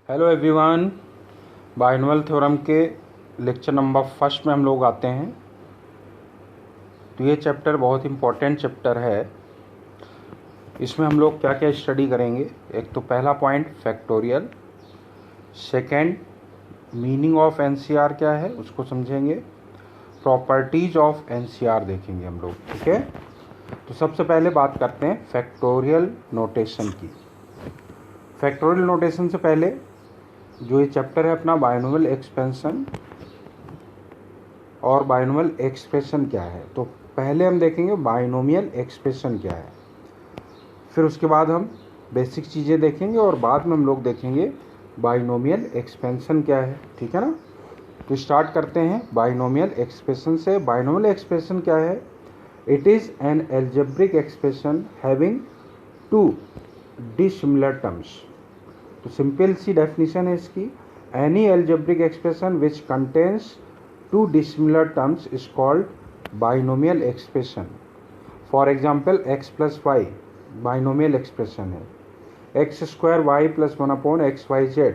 Hello everyone, binomial theorem के lecture number first में हम लोग आते हैं। तो ये चैप्टर बहुत इम्पोर्टेंट चैप्टर है। इसमें हम लोग क्या क्या स्टडी करेंगे। एक तो पहला point factorial, second meaning of NCR क्या है उसको समझेंगे, प्रॉपर्टीज ऑफ एनसीआर देखेंगे हम लोग। ठीक है, तो सबसे पहले बात करते हैं फैक्टोरियल नोटेशन की। फैक्टोरियल नोटेशन से पहले जो ये चैप्टर है अपना बाइनोमियल एक्सपेंशन और बाइनोमियल एक्सप्रेशन क्या है, तो पहले हम देखेंगे बाइनोमियल एक्सप्रेशन क्या है, फिर उसके बाद हम बेसिक चीज़ें देखेंगे और बाद में हम लोग देखेंगे बाइनोमियल एक्सपेंशन क्या है। ठीक है ना। तो स्टार्ट करते हैं बाइनोमियल एक्सप्रेशन से। बाइनोमियल एक्सप्रेशन क्या है? It is an algebraic expression having two dissimilar terms. तो सिंपल सी डेफिनेशन है इसकी, any algebraic expression which contains two dissimilar terms is called binomial expression. For example x plus y binomial expression है, x square y plus 1/xyz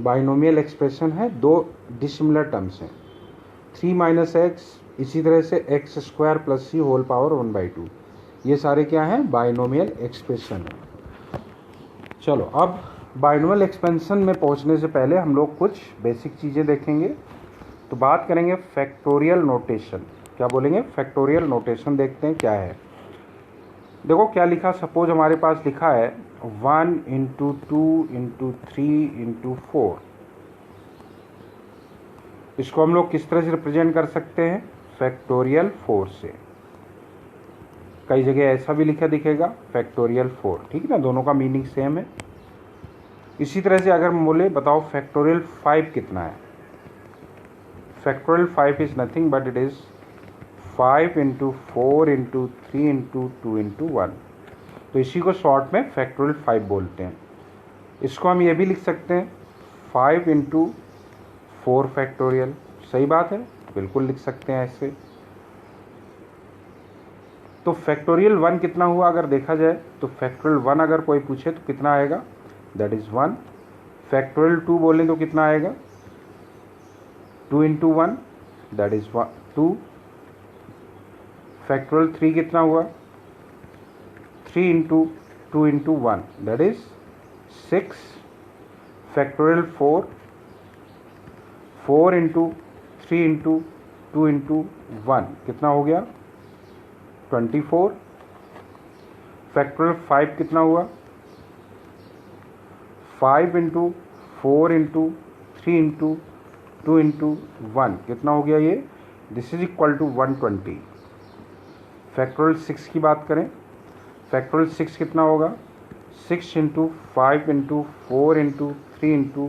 binomial expression है, दो dissimilar terms हैं। 3 - x, इसी तरह से एक्स स्क्वायर प्लस सी whole power 1/2, ये सारे क्या हैं? बाइनोमियल एक्सप्रेशन है। चलो, अब बाइनोमियल एक्सपेंशन में पहुंचने से पहले हम लोग कुछ बेसिक चीज़ें देखेंगे। तो बात करेंगे फैक्टोरियल नोटेशन। क्या बोलेंगे? फैक्टोरियल नोटेशन देखते हैं क्या है। देखो क्या लिखा, सपोज हमारे पास लिखा है 1 × 2 × 3 × 4। इसको हम लोग किस तरह से रिप्रेजेंट कर सकते हैं? फैक्टोरियल 4 से। कई जगह ऐसा भी लिखा दिखेगा फैक्टोरियल 4। ठीक है ना, दोनों का मीनिंग सेम है। इसी तरह से अगर हम बोले बताओ फैक्टोरियल 5 कितना है, factorial 5 is nothing but it is 5 × 4 × 3 × 2 × 1। तो इसी को शॉर्ट में फैक्टोरियल 5 बोलते हैं। इसको हम ये भी लिख सकते हैं 5 × 4 फैक्टोरियल। सही बात है, बिल्कुल लिख सकते हैं ऐसे। तो फैक्टोरियल 1 कितना हुआ अगर देखा जाए, तो फैक्टोरियल 1 अगर कोई पूछे तो कितना आएगा? That is 1। फैक्टोरियल 2 बोलें तो कितना आएगा? 2 × 1 दैट इज 2। फैक्टोरियल 3 कितना हुआ? 3 × 2 × 1 दैट इज 6। फैक्टोरियल 4 × 3 × 2 × 1 कितना हो गया? 24। फैक्टोरियल 5 कितना हुआ? 5 × 4 × 3 × 2 × 1 कितना हो गया ये? This is equal to 120। Factorial 6 की बात करें, फैक्टोरियल 6 कितना होगा? 6 × 5 × 4 × 3 ×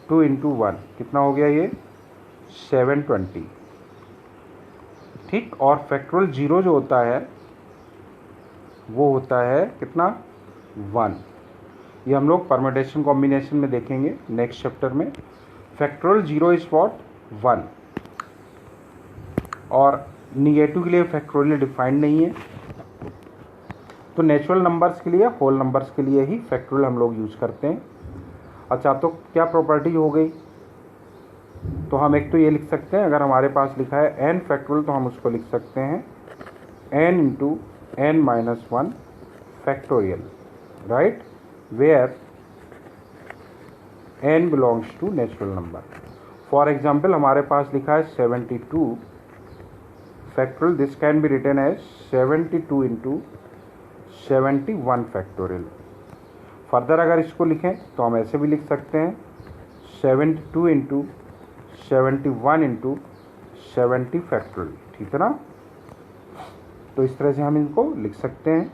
2 × 1 कितना हो गया ये? 720। ठीक। और फैक्टोरियल 0 जो होता है वो होता है कितना? 1। ये हम लोग परम्यूटेशन कॉम्बिनेशन में देखेंगे नेक्स्ट चैप्टर में। Factorial 0 is what? 1। और निगेटिव के लिए फैक्टोरियल डिफाइंड नहीं है। तो नेचुरल नंबर्स के लिए, होल नंबर्स के लिए ही फैक्टोरियल हम लोग यूज़ करते हैं। अच्छा, तो क्या प्रॉपर्टी हो गई? तो हम एक तो ये लिख सकते हैं, अगर हमारे पास लिखा है n फैक्टोरियल तो हम उसको लिख सकते हैं n × n-1 factorial, right, where n belongs to natural number। For example हमारे पास लिखा है 72 factorial, this can be written as 72 × 71 factorial. Further अगर इसको लिखें तो हम ऐसे भी लिख सकते हैं 72 × 71 × 70 फैक्टोरियल। ठीक है ना। तो इस तरह से हम इनको लिख सकते हैं।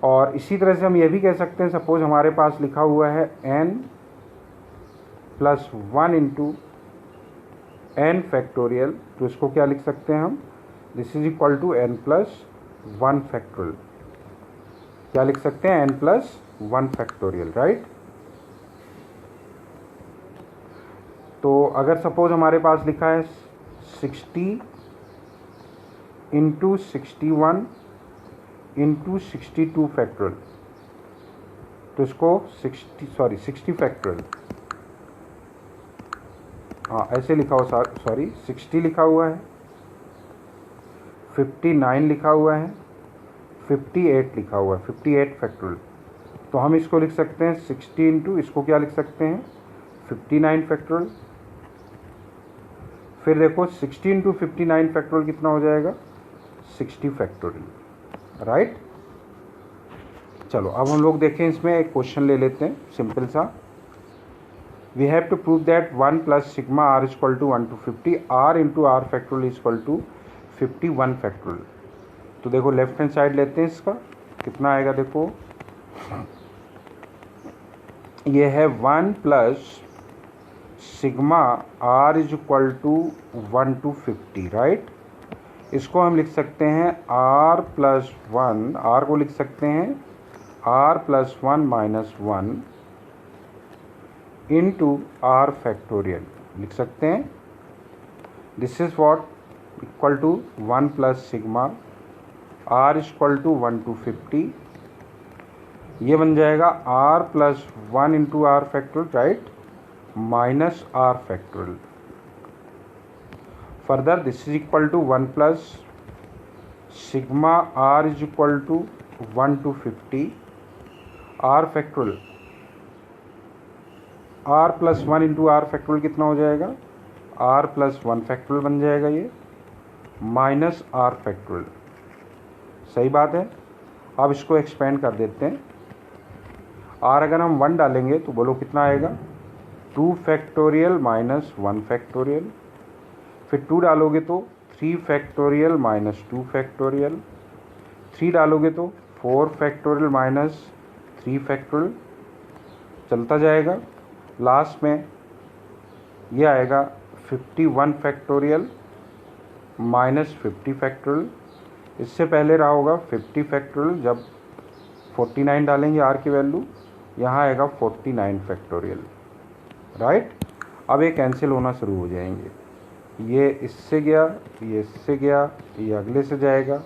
और इसी तरह से हम ये भी कह सकते हैं, सपोज हमारे पास लिखा हुआ है n + 1 × n फैक्टोरियल, तो इसको क्या लिख सकते हैं हम? This is equal to n + 1 factorial. क्या लिख सकते हैं? n + 1 factorial, right. तो अगर सपोज हमारे पास लिखा है 60 × 61 × 62 फैक्टोरियल, तो इसको 60 फैक्टोरियल, हाँ ऐसे लिखा हुआ, 60 लिखा हुआ है, 59 लिखा हुआ है, 58 लिखा हुआ है, 58 फैक्टोरियल। तो हम इसको लिख सकते हैं 60 इंटू, इसको क्या लिख सकते हैं 59 फैक्टोरियल। फिर देखो 60 इंटू 59 फैक्टोरियल कितना हो जाएगा 60 फैक्टोरियल, राइट। चलो अब हम लोग देखें, इसमें एक क्वेश्चन ले लेते हैं सिंपल सा। We have to prove that 1 plus sigma R is equal to 1 to 50 R into R factorial is equal to 51 factorial. तो देखो लेफ्ट हैंड साइड लेते हैं, इसका कितना आएगा, देखो ये है 1 plus sigma R is equal to 1 to 50, right. इसको हम लिख सकते हैं r प्लस 1, r को लिख सकते हैं r plus 1 minus 1 into R factorial लिख सकते हैं। This is what equal to 1 plus sigma r is equal to 1 to 50, ये बन जाएगा r plus 1 into R factorial, right, minus R factorial. Further this is equal to 1 plus sigma r is equal to 1 to 50 r factorial, r plus 1 into R factorial कितना हो जाएगा r plus 1 factorial बन जाएगा ये, minus R factorial. सही बात है। अब इसको एक्सपेंड कर देते हैं। r अगर हम 1 डालेंगे तो बोलो कितना आएगा 2 फैक्टोरियल माइनस 1 फैक्टोरियल। फिर 2 डालोगे तो 3 फैक्टोरियल माइनस 2 फैक्टोरियल। 3 डालोगे तो 4 फैक्टोरियल माइनस 3 फैक्टोरियल, चलता जाएगा। लास्ट में ये आएगा 51 फैक्टोरियल माइनस 50 फैक्टोरियल। इससे पहले रहा होगा 50 फैक्टोरियल, जब 49 डालेंगे r की वैल्यू, यहाँ आएगा 49 फैक्टोरियल, राइट। अब ये कैंसिल होना शुरू हो जाएंगे, ये इससे गया, ये इससे गया, ये अगले से जाएगा,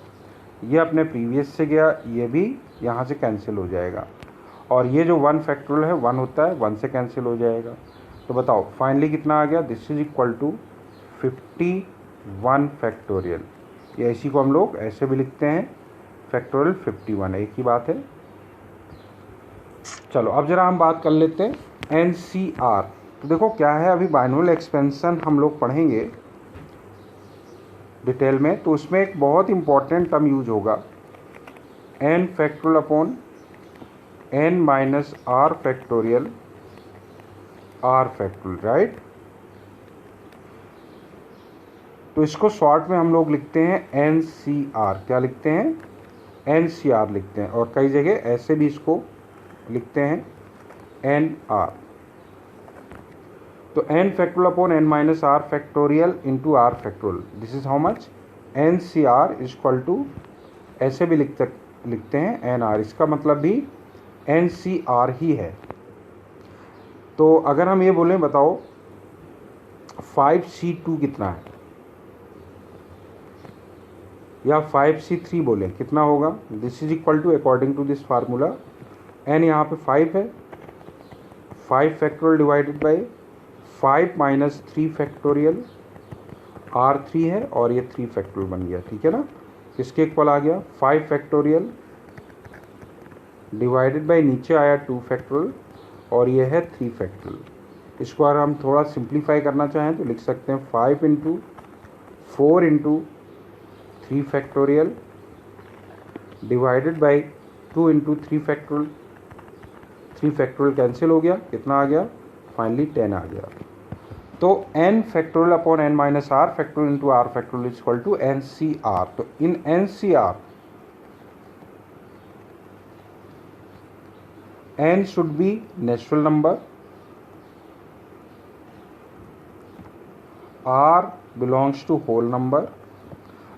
ये अपने प्रीवियस से गया, ये भी यहाँ से कैंसिल हो जाएगा। और ये जो 1 फैक्टोरियल है 1 होता है, 1 से कैंसिल हो जाएगा। तो बताओ फाइनली कितना आ गया, this is equal to 51 factorial. ये इसी को हम लोग ऐसे भी लिखते हैं फैक्टोरियल 51, एक ही बात है। चलो अब जरा हम बात कर लेते हैं NCR। तो देखो क्या है, अभी बाइनोमियल एक्सपेंशन हम लोग पढ़ेंगे डिटेल में, तो उसमें एक बहुत इंपॉर्टेंट टर्म यूज होगा n factorial upon n minus r factorial r factorial, right. तो इसको शॉर्ट में हम लोग लिखते हैं NCR। क्या लिखते हैं NCR लिखते हैं, और कई जगह ऐसे भी इसको लिखते हैं NR। तो n factorial upon n minus r factorial into r factorial, this is how much NCR is equal to, ऐसे भी लिखते हैं NR, इसका मतलब भी NCR ही है। तो अगर हम ये बोलें बताओ 5C2 कितना है, या 5C3 बोलें कितना होगा, this is equal to according to this formula, n यहाँ पे 5 है, 5 factorial divided by 5 minus 3 factorial, R3 है और ये 3 फैक्टोरियल बन गया, ठीक है ना। किसके इक्वल आ गया 5 फैक्टोरियल डिवाइडेड बाई नीचे आया 2 फैक्टोरियल और ये है 3 फैक्टोरियल। इसको अगर हम थोड़ा सिंप्लीफाई करना चाहें तो लिख सकते हैं 5 into 4 into 3 factorial divided by 2 into 3 factorial. 3 factorial cancel हो गया, कितना आ गया फाइनली 10 आ गया। तो n factorial upon n minus r factorial into r factorial is equal to NCR। तो इन NCR n should be natural number, r belongs to whole number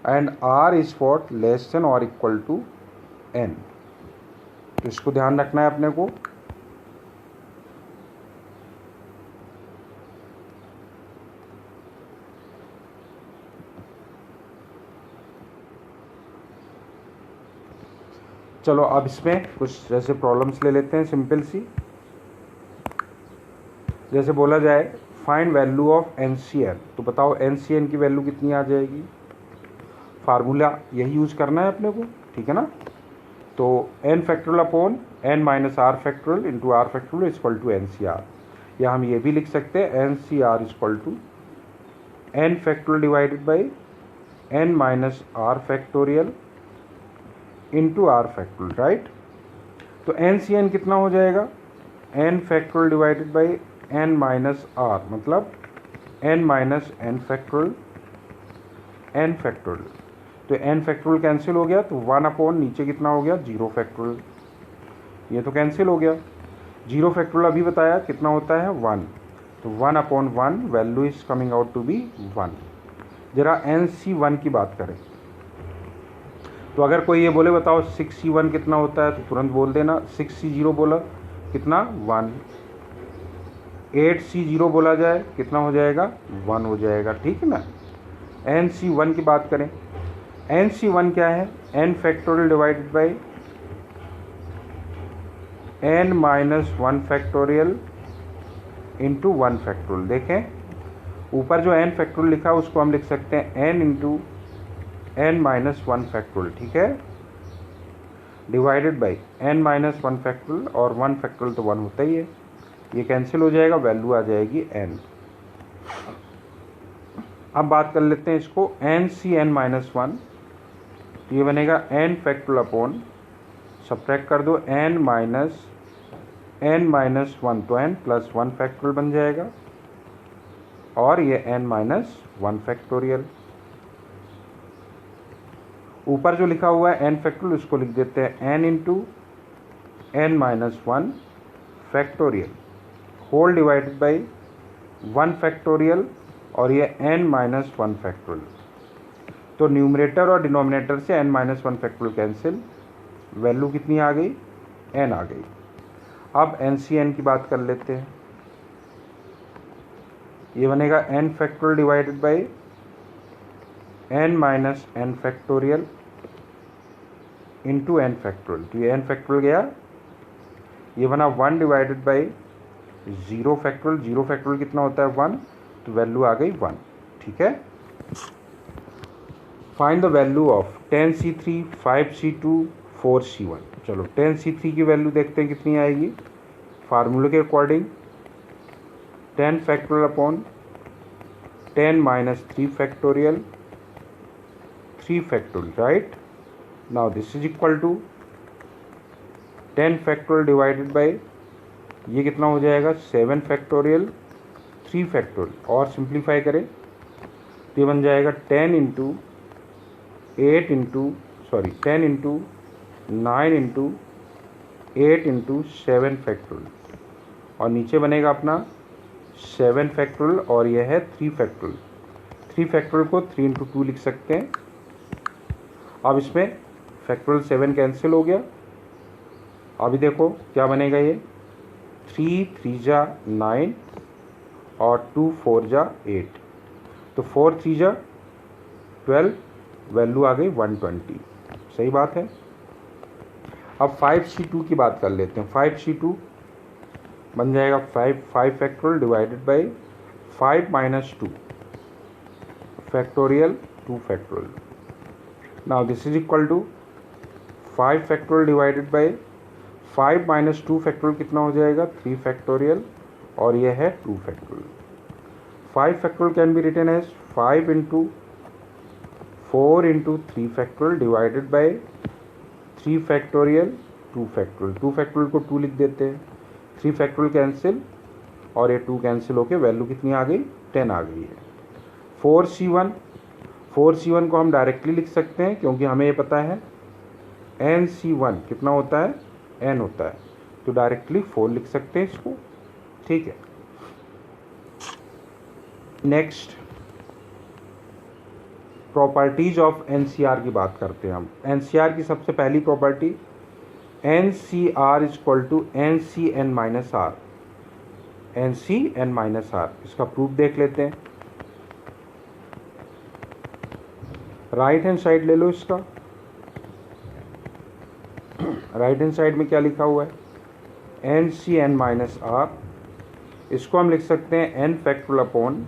and r is what less than or equal to n। तो इसको ध्यान रखना है अपने को। चलो अब इसमें कुछ जैसे प्रॉब्लम्स ले लेते हैं सिंपल सी। जैसे बोला जाए फाइंड वैल्यू ऑफ NCN, तो बताओ NCN की वैल्यू कितनी आ जाएगी। फार्मूला यही यूज़ करना है अपने को, ठीक है ना। तो n factorial upon n minus R factorial into R factorial equal to NCR, या हम ये भी लिख सकते हैं NCR equal to n factorial divided by n minus R factorial into R factorial, right. तो NCN कितना हो जाएगा, n factorial divided by n minus R, मतलब n minus n factorial n factorial. तो n फैक्टोरियल कैंसिल हो गया, तो 1 upon नीचे कितना हो गया 0 फैक्टोरियल, ये तो कैंसिल हो गया। 0 फैक्टोरियल अभी बताया कितना होता है 1, तो 1 upon 1 value is coming out to be 1। जरा NC1 की बात करें, तो अगर कोई ये बोले बताओ 6C1 कितना होता है, तो तुरंत बोल देना। 6C0 बोला कितना 1, 8C0 बोला जाए कितना हो जाएगा 1 हो जाएगा, ठीक है ना। NC1 की बात करें, NC1 क्या है, n factorial divided by n minus 1 factorial into 1 factorial. देखें ऊपर जो n फैक्टोरियल लिखा है उसको हम लिख सकते हैं n into n minus 1 factorial, ठीक है, divided by n minus 1 factorial, और 1 फैक्टोरियल तो 1 होता ही है, ये कैंसिल हो जाएगा, वैल्यू आ जाएगी n। अब बात कर लेते हैं इसको NCN माइनस 1, तो ये बनेगा n फैक्टोरियल अपॉन, सब्ट्रैक्ट कर दो n माइनस 1, तो n प्लस 1 फैक्टोरियल बन जाएगा, और ये n माइनस 1 फैक्टोरियल। ऊपर जो लिखा हुआ है n फैक्टोरियल उसको लिख देते हैं n into n minus 1 factorial whole divided by 1 factorial, और ये n माइनस 1 फैक्टोरियल। तो न्यूमरेटर और डिनोमिनेटर से n minus 1 factorial cancel, value कितनी आ गई n आ गई। अब NCN की बात कर लेते हैं, ये बनेगा n factorial divided by n minus n factorial into n factorial. तो ये n फैक्टोरियल गया, ये बना 1 डिवाइडेड बाई 0 फैक्टोरियल, 0 फैक्टोरियल कितना होता है 1, तो वैल्यू आ गई 1, ठीक है। Find the value of 10C3, 5C2, 4C1। चलो 10C3 की वैल्यू देखते हैं कितनी आएगी। फार्मूले के according 10 factorial upon 10 minus 3 factorial 3 factorial, right. Now this is equal to 10 factorial divided by, ये कितना हो जाएगा 7 फैक्टोरियल 3 फैक्टोरियल, और सिंप्लीफाई करें तो ये बन जाएगा 10 into 10 into 9 into 8 into 7 factorial, और नीचे बनेगा अपना 7 फैक्टोरियल, और यह है 3 फैक्टोरियल। 3 फैक्टोरियल को 3 इंटू 2 लिख सकते हैं। अब इसमें फैक्टोरियल 7 कैंसिल हो गया, अभी देखो क्या बनेगा, ये 3 3 जा 9 और 2 4 जा 8, तो 4 3 जा 12, वैल्यू आ गई 120, सही बात है। अब 5C2 की बात कर लेते हैं। 5C2 बन जाएगा 5 factorial divided by 5 minus 2 factorial 2 factorial. Now this is equal to 5 factorial divided by 5 minus 2 factorial कितना हो जाएगा 3 फैक्टोरियल, और यह है 2 factorial. 5 factorial can be written as 5 into 4 into 3 factorial divided by 3 factorial 2 factorial. 2 factorial को 2 लिख देते हैं, 3 फैक्टोरियल कैंसिल, और ये 2 कैंसिल होके वैल्यू कितनी आ गई 10 आ गई है। 4C1 को हम डायरेक्टली लिख सकते हैं, क्योंकि हमें ये पता है NC1 कितना होता है n होता है, तो डायरेक्टली 4 लिख सकते हैं इसको, ठीक है। नेक्स्ट प्रॉपर्टीज ऑफ NCR की बात करते हैं हम। NCR की सबसे पहली property NCR equal to NCN minus R, NCN minus R, इसका प्रूफ देख लेते हैं। राइट हैंड साइड ले लो इसका, राइट हैंड साइड में क्या लिखा हुआ है, N C N minus R, इसको हम लिख सकते हैं N factorial upon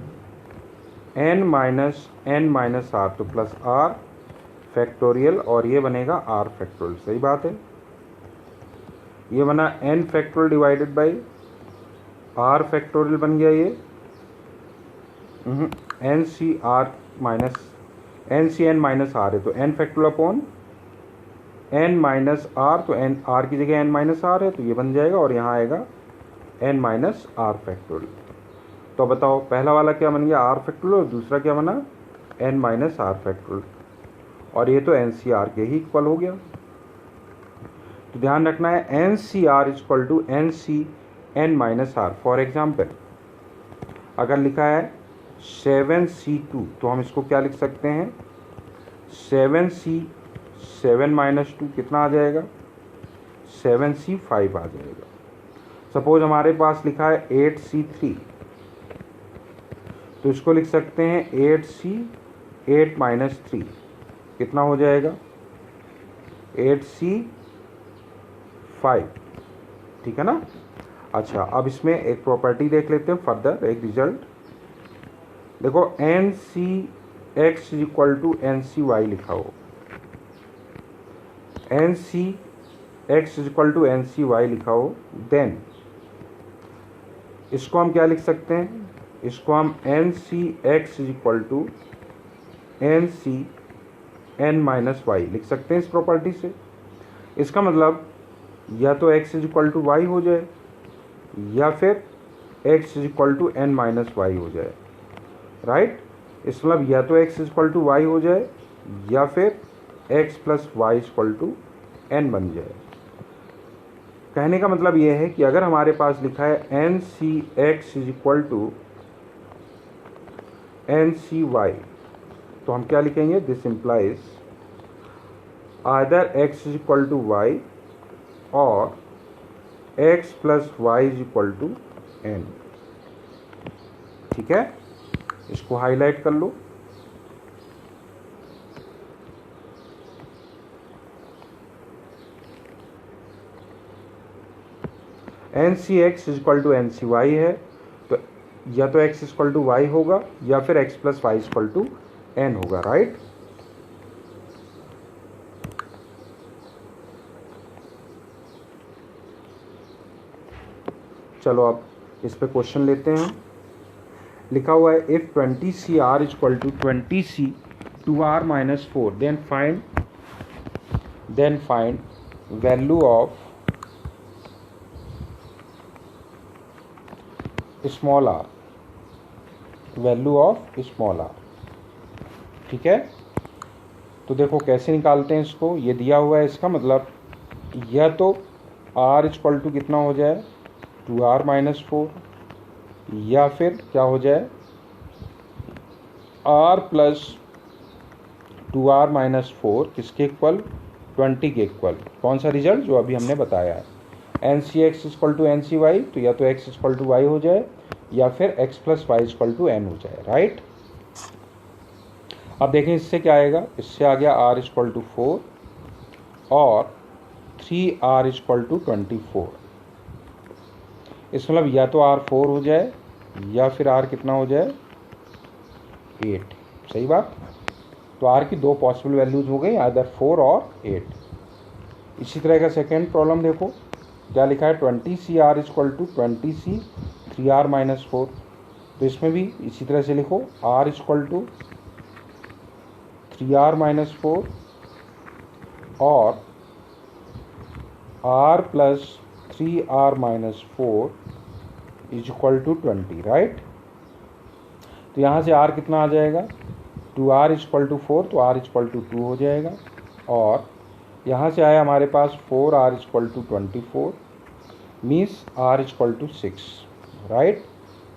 N minus R, तो प्लस आर फैक्टोरियल और ये बनेगा आर फैक्टोरियल। सही बात है, ये बना N factorial divided by R factorial बन गया ये N C N minus R है तो N factorial upon N minus R, तो एन आर की जगह एन माइनस आर है तो ये बन जाएगा और यहाँ आएगा एन माइनस आर फैक्टोरियल। तो बताओ पहला वाला क्या बन गया आर फैक्टोरियल और दूसरा क्या बना एन माइनस आर फैक्टोरियल, और ये तो एन सी आर के ही इक्वल हो गया। तो ध्यान रखना है N C R equal to N C N minus R. For example अगर लिखा है 7C2 तो हम इसको क्या लिख सकते हैं 7C 7 माइनस 2 कितना आ जाएगा 7C 5 आ जाएगा। सपोज हमारे पास लिखा है 8C3 तो इसको लिख सकते हैं 8C 8 माइनस 3 कितना हो जाएगा 8C 5, ठीक है ना। अच्छा अब इसमें एक प्रॉपर्टी देख लेते हैं फर्दर, एक रिजल्ट देखो N C x equal to N C Y लिखा हो, N C x equal to N C Y लिखा हो, देन इसको हम क्या लिख सकते हैं, इसको हम N C x equal to N C N minus Y लिख सकते हैं इस प्रॉपर्टी से। इसका मतलब या तो x इक्वल टू वाई हो जाए या फिर x equal to N minus Y हो जाए, राइट। इस मतलब या तो x इक्वल टू वाई हो जाए या फिर x plus Y equal to N बन जाए। कहने का मतलब ये है कि अगर हमारे पास लिखा है N C x equal to N C Y तो हम क्या लिखेंगे, this implies either x equal to y और x plus y is equal to n. ठीक है, इसको हाईलाइट कर लो। N C x is equal to N C y है तो या तो x इक्वल टू वाई होगा या फिर x plus Y equal to N होगा, राइट। चलो अब इस पे क्वेश्चन लेते हैं। लिखा हुआ है if 20CR is equal to 20C 2R minus 4 then find value of small R, value of small R. ठीक है, तो देखो कैसे निकालते हैं इसको, ये दिया हुआ है। इसका मतलब या तो R इक्वल टू कितना हो जाए 2R माइनस 4 या फिर क्या हो जाए R प्लस 2R माइनस 4 किसके इक्वल 20 के इक्वल। कौन सा रिजल्ट जो अभी हमने बताया है, N C x equal to N C Y, तो या तो x इक्वल टू वाई हो जाए या फिर x plus Y equal to N हो जाए, राइट। अब देखें इससे क्या आएगा, इससे आ गया R इक्वल टू 4 और 3R इक्वल टू 24। इस मतलब या तो R 4 हो जाए या फिर R कितना हो जाए 8। सही बात, तो R की दो पॉसिबल वैल्यूज हो गई, आइदर 4 और 8। इसी तरह का सेकेंड प्रॉब्लम देखो क्या लिखा है 20CR equal to 20C 3R minus 4। तो इसमें भी इसी तरह से लिखो R equal to 3R minus 4 और R plus 3R minus 4 is equal to 20, right. तो यहाँ से R कितना आ जाएगा 2R इक्वल टू 4, तो R इक्वल टू 2 हो जाएगा। और यहाँ से आया हमारे पास 4R equal to 24 means R equal to 6, right.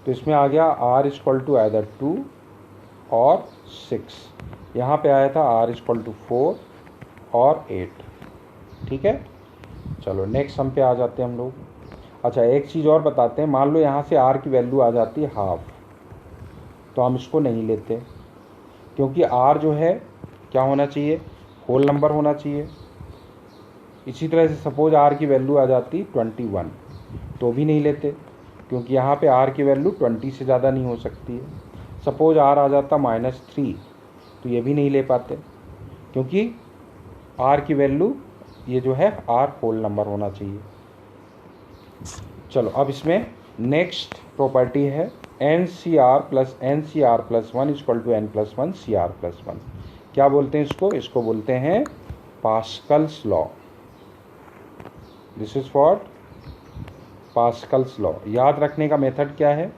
तो इसमें आ गया R इक्वल टू आइदर 2 और 6। यहाँ पे आया था R इक्वल टू 4 और 8। ठीक है, चलो नेक्स्ट सम पे आ जाते हैं हम लोग। अच्छा एक चीज़ और बताते हैं, मान लो यहाँ से R की वैल्यू आ जाती है हाफ, तो हम इसको नहीं लेते क्योंकि R जो है क्या होना चाहिए, होल नंबर होना चाहिए। इसी तरह से सपोज r की वैल्यू आ जाती 21, तो भी नहीं लेते, क्योंकि यहाँ पे r की वैल्यू 20 से ज़्यादा नहीं हो सकती है। सपोज r आ जाता -3, तो ये भी नहीं ले पाते, क्योंकि r की वैल्यू ये जो है r होल नंबर होना चाहिए। चलो अब इसमें नेक्स्ट प्रॉपर्टी है NCR plus NCR plus 1 equal to N plus 1 CR plus 1। क्या बोलते हैं इसको? इसको बोलते हैं Pascal's law. This is what? Pascal's law. याद रखने का मेथड क्या है?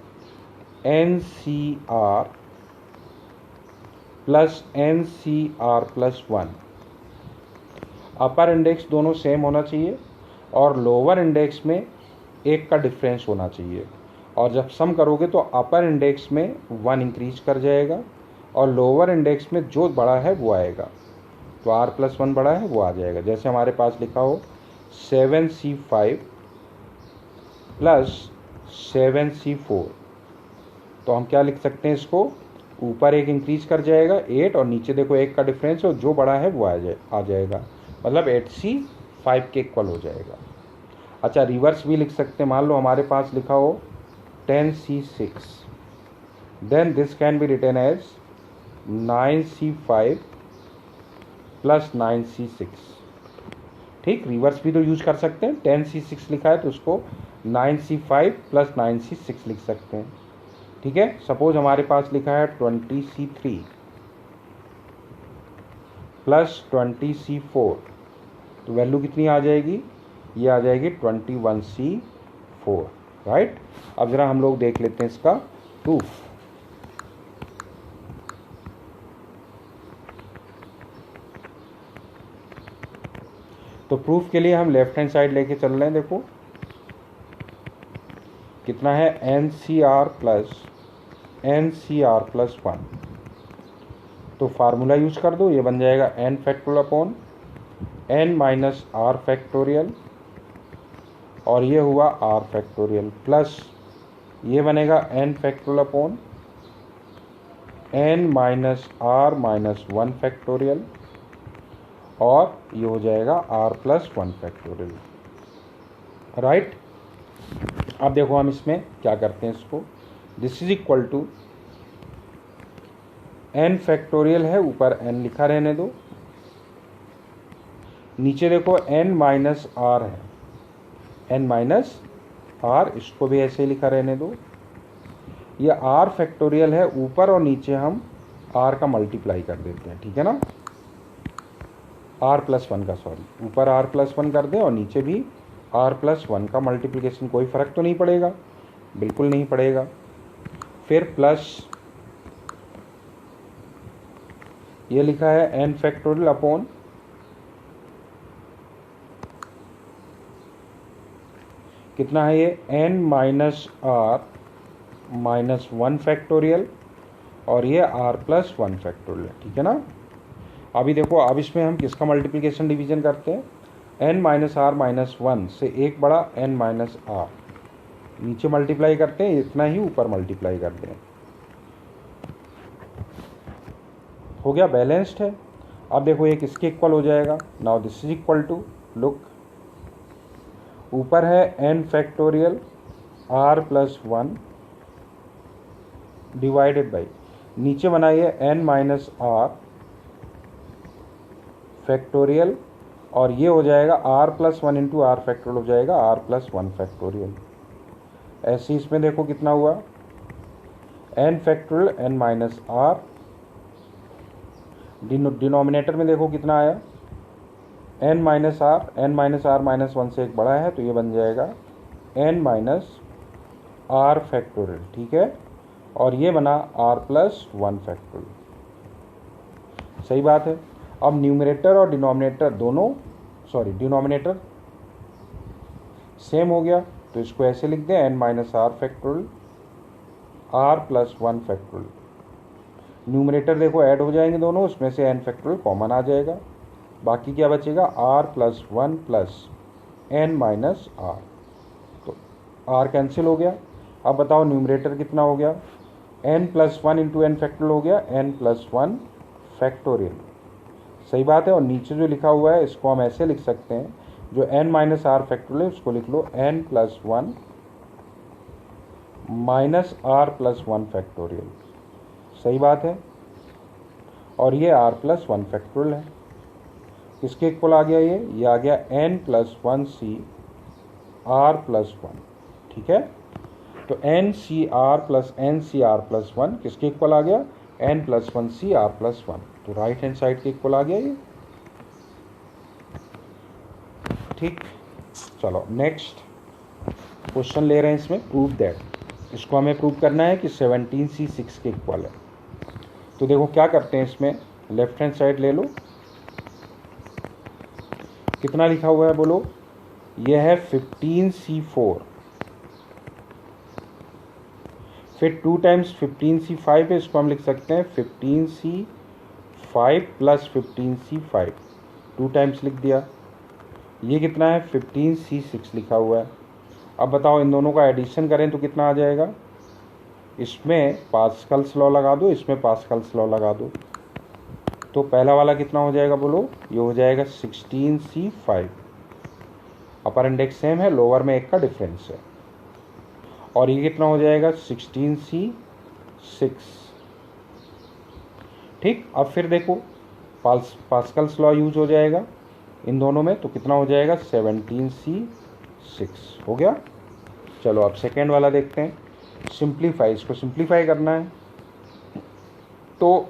NCR plus NCR plus 1। Upper index दोनों सेम होना चाहिए और लोअर इंडेक्स में एक का डिफरेंस होना चाहिए, और जब सम करोगे तो अपर इंडेक्स में 1 इंक्रीज कर जाएगा और लोअर इंडेक्स में जो बड़ा है वो आएगा, तो r प्लस 1 बड़ा है वो आ जाएगा। जैसे हमारे पास लिखा हो 7C5 प्लस 7C4, तो हम क्या लिख सकते हैं इसको? ऊपर एक इंक्रीज कर जाएगा 8 और नीचे देखो एक का डिफरेंस है और जो बड़ा है वो आ जाएगा, मतलब 8C5 के इक्वल हो जाएगा। अच्छा, रिवर्स भी लिख सकते हैं। मान लो हमारे पास लिखा हो 10C6, then this can be written as 9C5 plus 9C6। ठीक, रिवर्स भी तो यूज कर सकते हैं। 10C6 लिखा है तो उसको 9C5 प्लस 9C6 लिख सकते हैं। ठीक है, सपोज हमारे पास लिखा है 20C3 प्लस 20C4, तो वैल्यू कितनी आ जाएगी? ये आ जाएगी 21C4, राइट। अब जरा हम लोग देख लेते हैं इसका प्रूफ। तो प्रूफ के लिए हम लेफ्ट हैंड साइड लेके चल रहे हैं। देखो कितना है? NCR plus 1। तो फार्मूला यूज कर दो, ये बन जाएगा n factorial upon n minus r factorial, और ये हुआ r फैक्टोरियल, प्लस ये बनेगा n factorial upon n minus r minus 1 factorial, और ये हो जाएगा r प्लस 1 फैक्टोरियल, राइट। अब देखो हम इसमें क्या करते हैं इसको। This is equal to n factorial है, ऊपर n लिखा रहने दो, नीचे देखो n माइनस r है, n माइनस r, इसको भी ऐसे ही लिखा रहने दो। ये r फैक्टोरियल है ऊपर, और नीचे हम r का मल्टीप्लाई कर देते हैं, ठीक है ना। r प्लस 1 का, सॉरी, ऊपर r प्लस 1 कर दें और नीचे भी r प्लस 1 का मल्टीप्लिकेशन। कोई फ़र्क तो नहीं पड़ेगा? बिल्कुल नहीं पड़ेगा। फिर प्लस ये लिखा है n फैक्टोरियल अपॉन कितना है ये? n minus r minus 1 factorial, और ये r प्लस 1 फैक्टोरियल, ठीक है ना। अभी देखो, अब इसमें हम किसका मल्टीप्लिकेशन डिवीजन करते हैं? n माइनस r माइनस 1 से एक बड़ा n माइनस r, नीचे मल्टीप्लाई करते हैं, इतना ही ऊपर मल्टीप्लाई करते हैं। हो गया, बैलेंस्ड है। अब देखो ये किसके इक्वल हो जाएगा? Now this is equal to, look, ऊपर है n factorial r plus 1 divided by, नीचे बनाइए n माइनस r फैक्टोरियल, और ये हो जाएगा r plus 1 into R factorial, हो जाएगा r प्लस 1 फैक्टोरियल। ऐसे ही इसमें देखो कितना हुआ? n factorial n minus r, denominator में देखो कितना आया? n माइनस r माइनस 1 से एक बड़ा है, तो ये बन जाएगा n माइनस r फैक्टोरियल, ठीक है। और ये बना r प्लस 1 फैक्टोरियल, सही बात है। अब न्यूमरेटर और डिनोमिनेटर दोनों, सॉरी, डिनोमिनेटर सेम हो गया, तो इसको ऐसे लिख दें n minus r factorial r plus 1 factorial. Numerator देखो ऐड हो जाएंगे दोनों, उसमें से n फैक्टोरियल कॉमन आ जाएगा, बाकी क्या बचेगा? r plus 1 plus n minus r, तो r कैंसिल हो गया। अब बताओ न्यूमरेटर कितना हो गया? n plus 1 into N factorial हो गया n प्लस 1 फैक्टोरियल, सही बात है। और नीचे जो लिखा हुआ है इसको हम ऐसे लिख सकते हैं जो n माइनस आर फैक्टोरियल है उसको लिख लो n plus 1 minus R plus 1 factorial. सही बात है। और ये r प्लस 1 फैक्टोरियल है। किसके इक्वल आ गया ये आ गया n plus 1 C r plus 1। ठीक है, तो n C R plus n C R plus 1 किसके इक्वल आ गया, n plus 1 C R plus 1। तो राइट हैंड साइड के इक्वल आ गया ये। ठीक, चलो नेक्स्ट क्वेश्चन ले रहे हैं इसमें, प्रूव दैट। इसको हमें प्रूव करना है कि 17c 6 के इक्वल है। तो देखो क्या करते हैं, इसमें लेफ्ट हैंड साइड ले लो। कितना लिखा हुआ है बोलो, ये है 15c4, फिर 2 टाइम्स 15c5 है, इसको हम लिख सकते हैं 15c5 प्लस 15c5, 2 टाइम्स लिख दिया। ये कितना है 15c6 लिखा हुआ है। अब बताओ इन दोनों का एडिशन करें तो कितना आ जाएगा। इसमें पास्कल्स लॉ लगा दो, इसमें पास्कल्स लॉ लगा दो। तो पहला वाला कितना हो जाएगा बोलो, ये हो जाएगा 16c5। अपर इंडेक्स सेम है, लोअर में 1 का डिफरेंस है। और ये कितना हो जाएगा 16c6। ठीक, अब फिर देखो पास्कल्स लॉ यूज हो जाएगा इन दोनों में, तो कितना हो जाएगा 17c6 हो गया। चलो अब सेकेंड वाला देखते हैं, सिंप्लीफाई। इसको सिंप्लीफाई करना है तो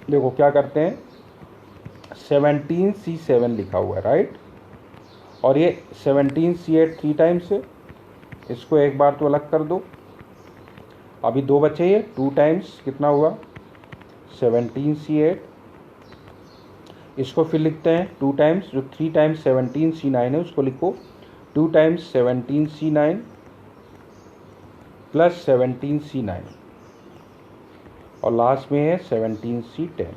देखो क्या करते हैं, 17c7 लिखा हुआ है राइट, और ये 17c8 3 टाइम्स है, इसको एक बार तो अलग कर दो। अभी 2 बचे, ये 2 टाइम्स कितना हुआ 17c8। इसको फिर लिखते हैं 2 टाइम्स, जो 3 टाइम्स 17c9 है उसको लिखो 2 टाइम्स 17c9 प्लस 17c9, और लास्ट में है 17c10।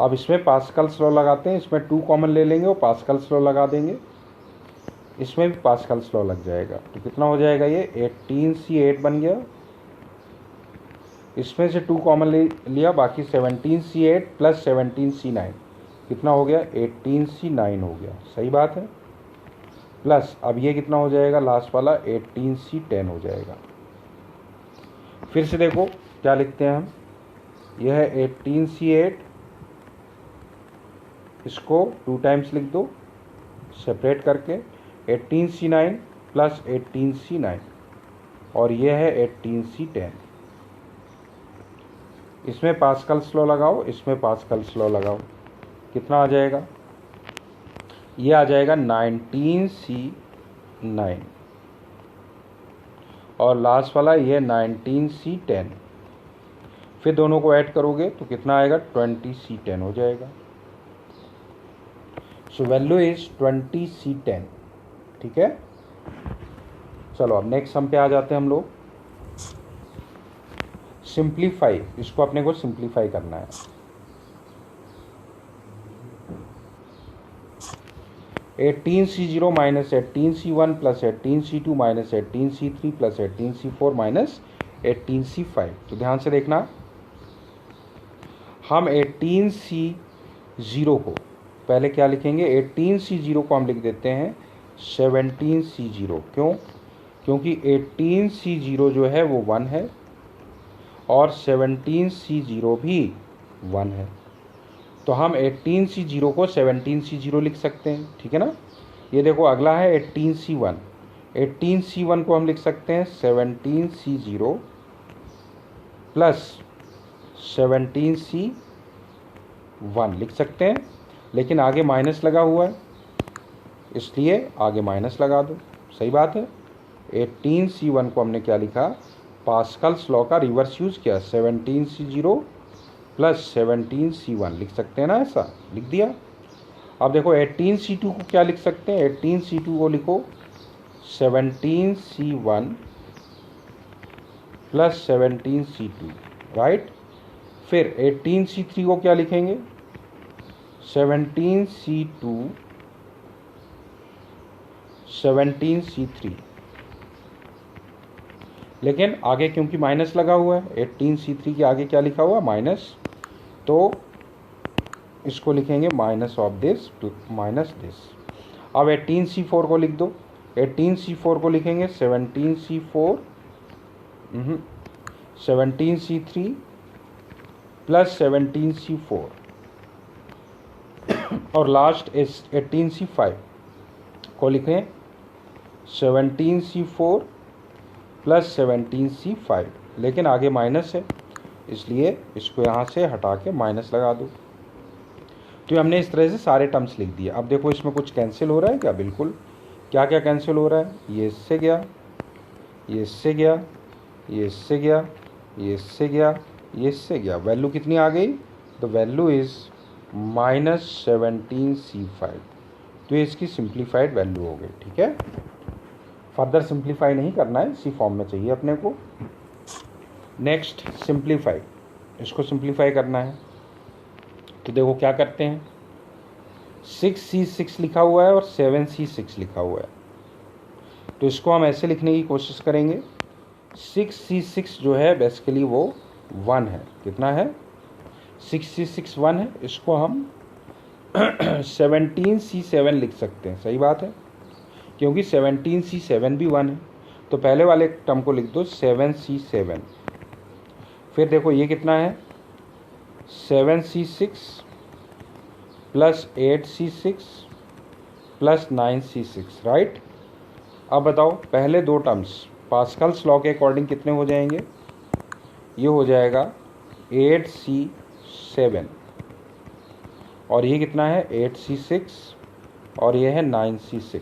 अब इसमें पास्कल्स लॉ लगाते हैं, इसमें 2 कॉमन ले लेंगे और पास्कल्स लॉ लगा देंगे, इसमें भी पास्कल्स लॉ लग जाएगा। तो कितना हो जाएगा ये 18c8 बन गया। इसमें से 2 कॉमन ले लिया, बाकी 17c8 प्लस 17c9 कितना हो गया 18c9 हो गया। सही बात है। प्लस अब ये कितना हो जाएगा लास्ट वाला 18c10 हो जाएगा। फिर से देखो क्या लिखते हैं हम, यह है 18c8, इसको 2 टाइम्स लिख दो सेपरेट करके, 18c9 प्लस 18c9, और यह है 18c10। इसमें पास्कल्स लॉ लगाओ, इसमें पास्कल्स लॉ लगाओ, कितना आ जाएगा, ये आ जाएगा 19c9, और लास्ट वाला ये 19c10। फिर दोनों को ऐड करोगे तो कितना आएगा 20c10 हो जाएगा। So value is 20c10। ठीक है, चलो अब नेक्स्ट सम पे आ जाते हैं हम लोग। सिंप्लीफाई, इसको अपने को सिंप्लीफाई करना है। Eighteen C0 minus 18C1 plus 18C2 minus 18C3 plus 18C4 minus 18C5। तो ध्यान से देखना, हम 18C0 को पहले क्या लिखेंगे, 18C0 को हम लिख देते हैं 17C0। क्यों, क्योंकि 18C0 जो है वो 1 है और 17C0 भी 1 है। तो हम 18C0 को 17C0 लिख सकते हैं। ठीक है ना। ये देखो अगला है 18C1, 18C1 को हम लिख सकते हैं 17C0 प्लस 17C1 लिख सकते हैं, लेकिन आगे माइनस लगा हुआ है इसलिए आगे माइनस लगा दो। सही बात है। 18C1 को हमने क्या लिखा, पास्कल्स लॉ का रिवर्स यूज किया, 17C0 प्लस 17C1 लिख सकते हैं ना, ऐसा लिख दिया। अब देखो 18C2 को क्या लिख सकते हैं, 18C2 को लिखो 17C1 प्लस 17C2 राइट। फिर 18C3 को क्या लिखेंगे, 17C2 17C3, लेकिन आगे क्योंकि माइनस लगा हुआ है 18C3 के आगे क्या लिखा हुआ माइनस, तो इसको लिखेंगे minus of this minus this. अब 18C4 को लिख दो। 18C4 को लिखेंगे 17C4 17C3 प्लस 17C4 और लास्ट 18C5 को लिखें 17C4 प्लस 17C5, लेकिन आगे माइनस है इसलिए इसको यहाँ से हटा के माइनस लगा दो। तो हमने इस तरह से सारे टर्म्स लिख दिए। अब देखो इसमें कुछ कैंसिल हो रहा है क्या? बिल्कुल। क्या क्या कैंसिल हो रहा है? ये इससे गया, ये इससे गया, ये इससे गया, ये इससे गया, ये इससे गया। वैल्यू कितनी आ गई? The value is -17C5। तो ये इसकी सिंप्लीफाइड वैल्यू हो गई। ठीक है, फर्दर सिंप्लीफाई नहीं करना है, इसी फॉर्म में चाहिए अपने को। नेक्स्ट सिंप्लीफाई, इसको सिंप्लीफाई करना है। तो देखो क्या करते हैं, 6C6 लिखा हुआ है और 7C6 लिखा हुआ है, तो इसको हम ऐसे लिखने की कोशिश करेंगे। 6C6 जो है बेसिकली वो 1 है। कितना है? 6C6 1 है। इसको हम 17C7 लिख सकते हैं। सही बात है, क्योंकि 17C7 भी 1 है। तो पहले वाले टर्म को लिख दो 7C7। फिर देखो ये कितना है? 7C6 plus 8C6 plus 9C6, right. अब बताओ पहले दो टर्म्स पास्कल्स लॉ के अकॉर्डिंग कितने हो जाएंगे? ये हो जाएगा 8C7 और ये कितना है? 8C6 और ये है 9C6।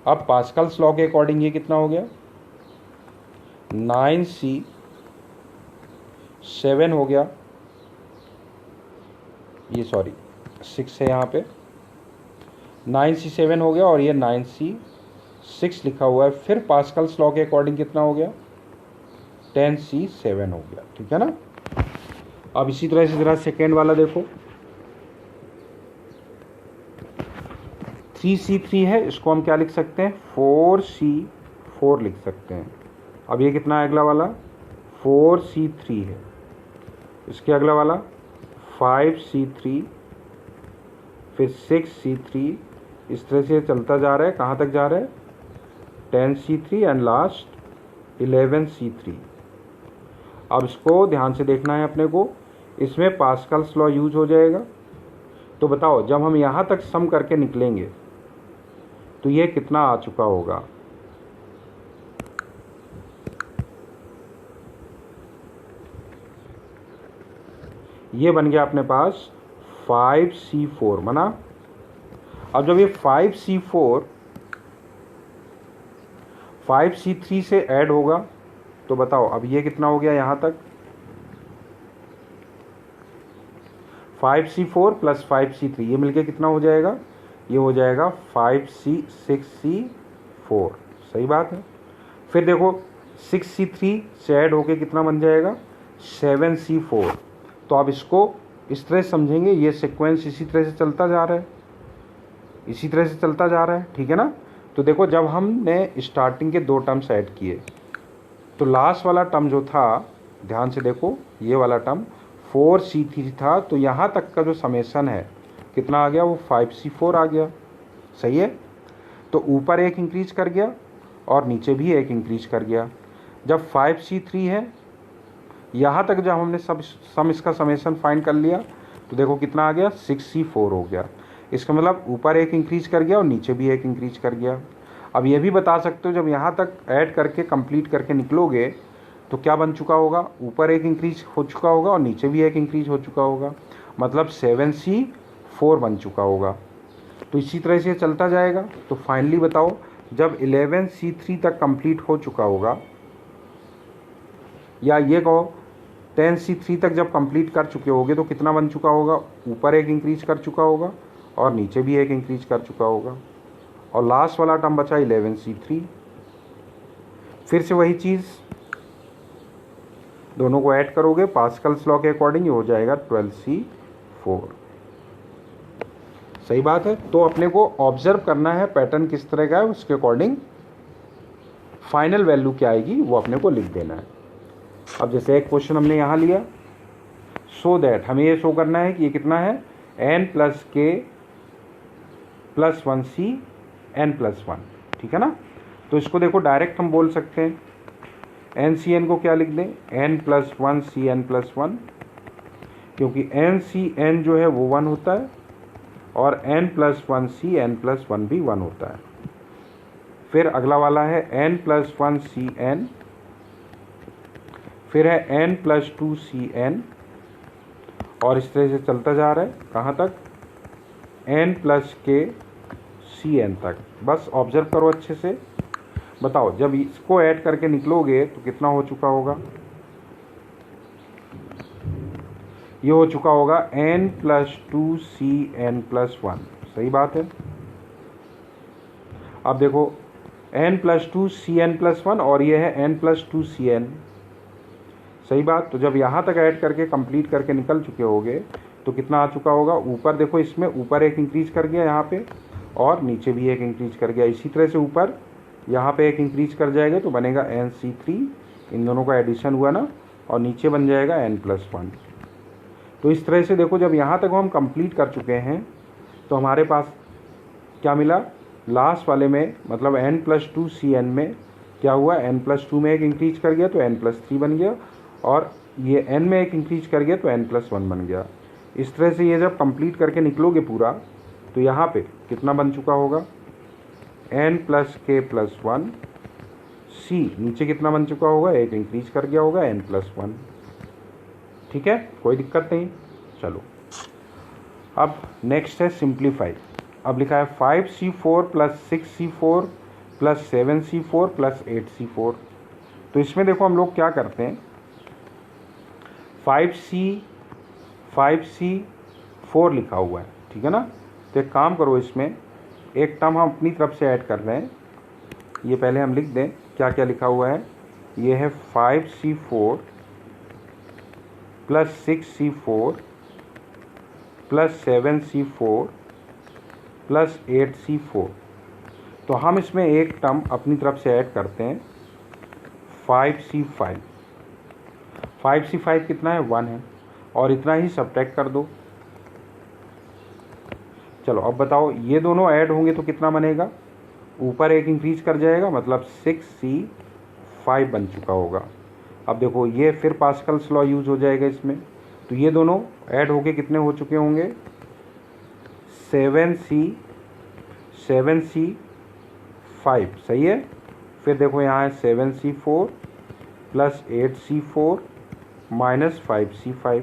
अब पास्कल्स लॉ के अकॉर्डिंग ये कितना हो गया? 9C7 हो गया, ये सॉरी 6 है यहाँ पे, 9C7 हो गया और ये 9C6 लिखा हुआ है। फिर पास्कल्स लॉ के अकॉर्डिंग कितना हो गया? 10C7 हो गया। ठीक है ना। अब इसी तरह से जरा सेकेंड वाला देखो, 3C3 है, इसको हम क्या लिख सकते हैं? 4C4 लिख सकते हैं। अब ये कितना है अगला वाला? 4C3 है। इसके अगला वाला 5C3, फिर 6C3, इस तरह से चलता जा रहा है। कहाँ तक जा रहा है? 10C3 and last 11C3। अब इसको ध्यान से देखना है अपने को, इसमें पास्कल्स लॉ यूज हो जाएगा। तो बताओ जब हम यहाँ तक सम करके निकलेंगे तो ये कितना आ चुका होगा? ये बन गया अपने पास 5C4 बना। अब जब ये 5C4 5C3 से ऐड होगा तो बताओ अब ये कितना हो गया यहाँ तक? 5C4 प्लस 5C3 ये मिलके कितना हो जाएगा? ये हो जाएगा 6C4। सही बात है। फिर देखो 6C3 से ऐड होके कितना बन जाएगा? 7C4। तो अब इसको इस तरह से समझेंगे, ये सीक्वेंस इसी तरह से चलता जा रहा है, इसी तरह से चलता जा रहा है। ठीक है ना। तो देखो जब हमने स्टार्टिंग के दो टर्म्स ऐड किए तो लास्ट वाला टर्म जो था, ध्यान से देखो, ये वाला टर्म 4C3 था, तो यहाँ तक का जो समेशन है कितना आ गया? वो 5C4 आ गया। सही है। तो ऊपर एक इंक्रीज कर गया और नीचे भी एक इंक्रीज कर गया। जब 5C3 है, यहाँ तक जब हमने सब इसका समेशन फाइंड कर लिया तो देखो कितना आ गया? 6C4 हो गया। इसका मतलब ऊपर एक इंक्रीज कर गया और नीचे भी एक इंक्रीज कर गया। अब ये भी बता सकते हो जब यहाँ तक ऐड करके कंप्लीट करके निकलोगे तो क्या बन चुका होगा? ऊपर एक इंक्रीज हो चुका होगा और नीचे भी एक इंक्रीज हो चुका होगा, मतलब 7C4 बन चुका होगा। तो इसी तरह से चलता जाएगा। तो फाइनली बताओ जब 11C3 तक कंप्लीट हो चुका होगा, या ये कहो 10C3 तक जब कंप्लीट कर चुके होगे तो कितना बन चुका होगा? ऊपर एक इंक्रीज कर चुका होगा और नीचे भी एक इंक्रीज कर चुका होगा, और लास्ट वाला टर्म बचा 11C3। फिर से वही चीज़, दोनों को ऐड करोगे पास्कल्स लॉ के अकॉर्डिंग, ये हो जाएगा 12C4। सही बात है। तो अपने को ऑब्जर्व करना है पैटर्न किस तरह का है, उसके अकॉर्डिंग फाइनल वैल्यू क्या आएगी वो अपने को लिख देना है। अब जैसे एक क्वेश्चन हमने यहाँ लिया, सो दैट हमें ये शो करना है कि ये कितना है n प्लस के प्लस 1c n प्लस 1, ठीक है ना। तो इसको देखो डायरेक्ट हम बोल सकते हैं एन सी एन को क्या लिख दें, n plus 1c n plus 1, क्योंकि एन सी एन जो है वो 1 होता है और n plus 1c n plus 1 भी 1 होता है। फिर अगला वाला है n प्लस 1c n, फिर है n प्लस 2c n, और इस तरह से चलता जा रहा है कहाँ तक, n प्लस के सी एन तक। बस ऑब्जर्व करो अच्छे से, बताओ जब इसको ऐड करके निकलोगे तो कितना हो चुका होगा, ये हो चुका होगा n plus 2c n plus 1, सही बात है। अब देखो n plus 2c n plus 1 और ये है n प्लस 2c n, सही बात। तो जब यहाँ तक ऐड करके कंप्लीट करके निकल चुके होगे तो कितना आ चुका होगा, ऊपर देखो इसमें ऊपर एक इंक्रीज कर गया यहाँ पे और नीचे भी एक इंक्रीज कर गया, इसी तरह से ऊपर यहाँ पे एक इंक्रीज कर जाएगा तो बनेगा NC3, इन दोनों का एडिशन हुआ ना, और नीचे बन जाएगा n प्लस 1। तो इस तरह से देखो जब यहाँ तक हम कंप्लीट कर चुके हैं तो हमारे पास क्या मिला, लास्ट वाले में मतलब n प्लस 2cn में क्या हुआ, n प्लस 2 में एक इंक्रीज कर गया तो n प्लस 3 बन गया, और ये n में एक इंक्रीज कर गया तो n प्लस 1 बन गया। इस तरह से ये जब कंप्लीट करके निकलोगे पूरा तो यहाँ पे कितना बन चुका होगा, n प्लस के प्लस 1 c, नीचे कितना बन चुका होगा, एक इंक्रीज कर गया होगा n प्लस 1, ठीक है, कोई दिक्कत नहीं। चलो अब नेक्स्ट है सिंप्लीफाई। अब लिखा है 5c4 plus 6c4 plus 7c4 plus 8c4। तो इसमें देखो हम लोग क्या करते हैं, 5c4 लिखा हुआ है, ठीक है ना। तो एक काम करो, इसमें एक टर्म हम अपनी तरफ से ऐड कर रहे हैं, ये पहले हम लिख दें क्या क्या लिखा हुआ है। ये है 5c4 plus 6c4 plus 7c4 plus 8c4। तो हम इसमें एक टर्म अपनी तरफ से ऐड करते हैं 5c5। 5c5 कितना है, 1 है, और इतना ही सब्ट्रैक्ट कर दो। चलो अब बताओ ये दोनों ऐड होंगे तो कितना बनेगा, ऊपर एक इंक्रीज कर जाएगा मतलब 6c5 बन चुका होगा। अब देखो ये फिर पास्कल्स लॉ यूज हो जाएगा इसमें, तो ये दोनों ऐड होके कितने हो चुके होंगे, 7c5, सही है। फिर देखो यहाँ है 7c4 plus 8c4 minus 5c5।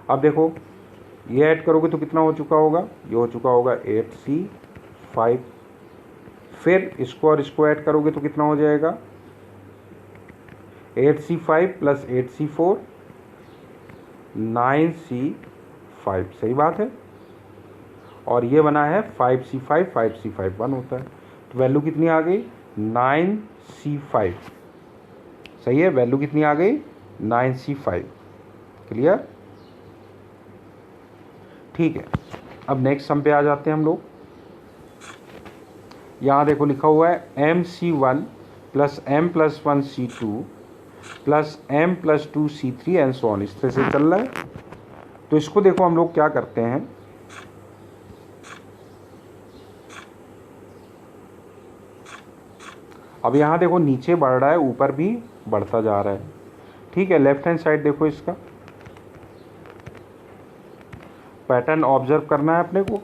अब देखो ये ऐड करोगे तो कितना हो चुका होगा, ये हो चुका होगा 8c5। फिर इसको और इसको ऐड करोगे तो कितना हो जाएगा, 8c5 प्लस 8c4 9c5, सही बात है। और ये बना है 5c5, 5c5 1 होता है, तो वैल्यू कितनी आ गई, 9c5, सही है। वैल्यू कितनी आ गई, 9c5, क्लियर, ठीक है। अब नेक्स्ट सम पे आ जाते हैं हम लोग। यहाँ देखो लिखा हुआ है MC1 plus M plus 1C2 plus M plus 2C3 and so on, इस तरह से चल रहा है। तो इसको देखो हम लोग क्या करते हैं, अब यहाँ देखो नीचे बढ़ रहा है, ऊपर भी बढ़ता जा रहा है, ठीक है। लेफ्ट हैंड साइड देखो, इसका पैटर्न ऑब्जर्व करना है अपने को।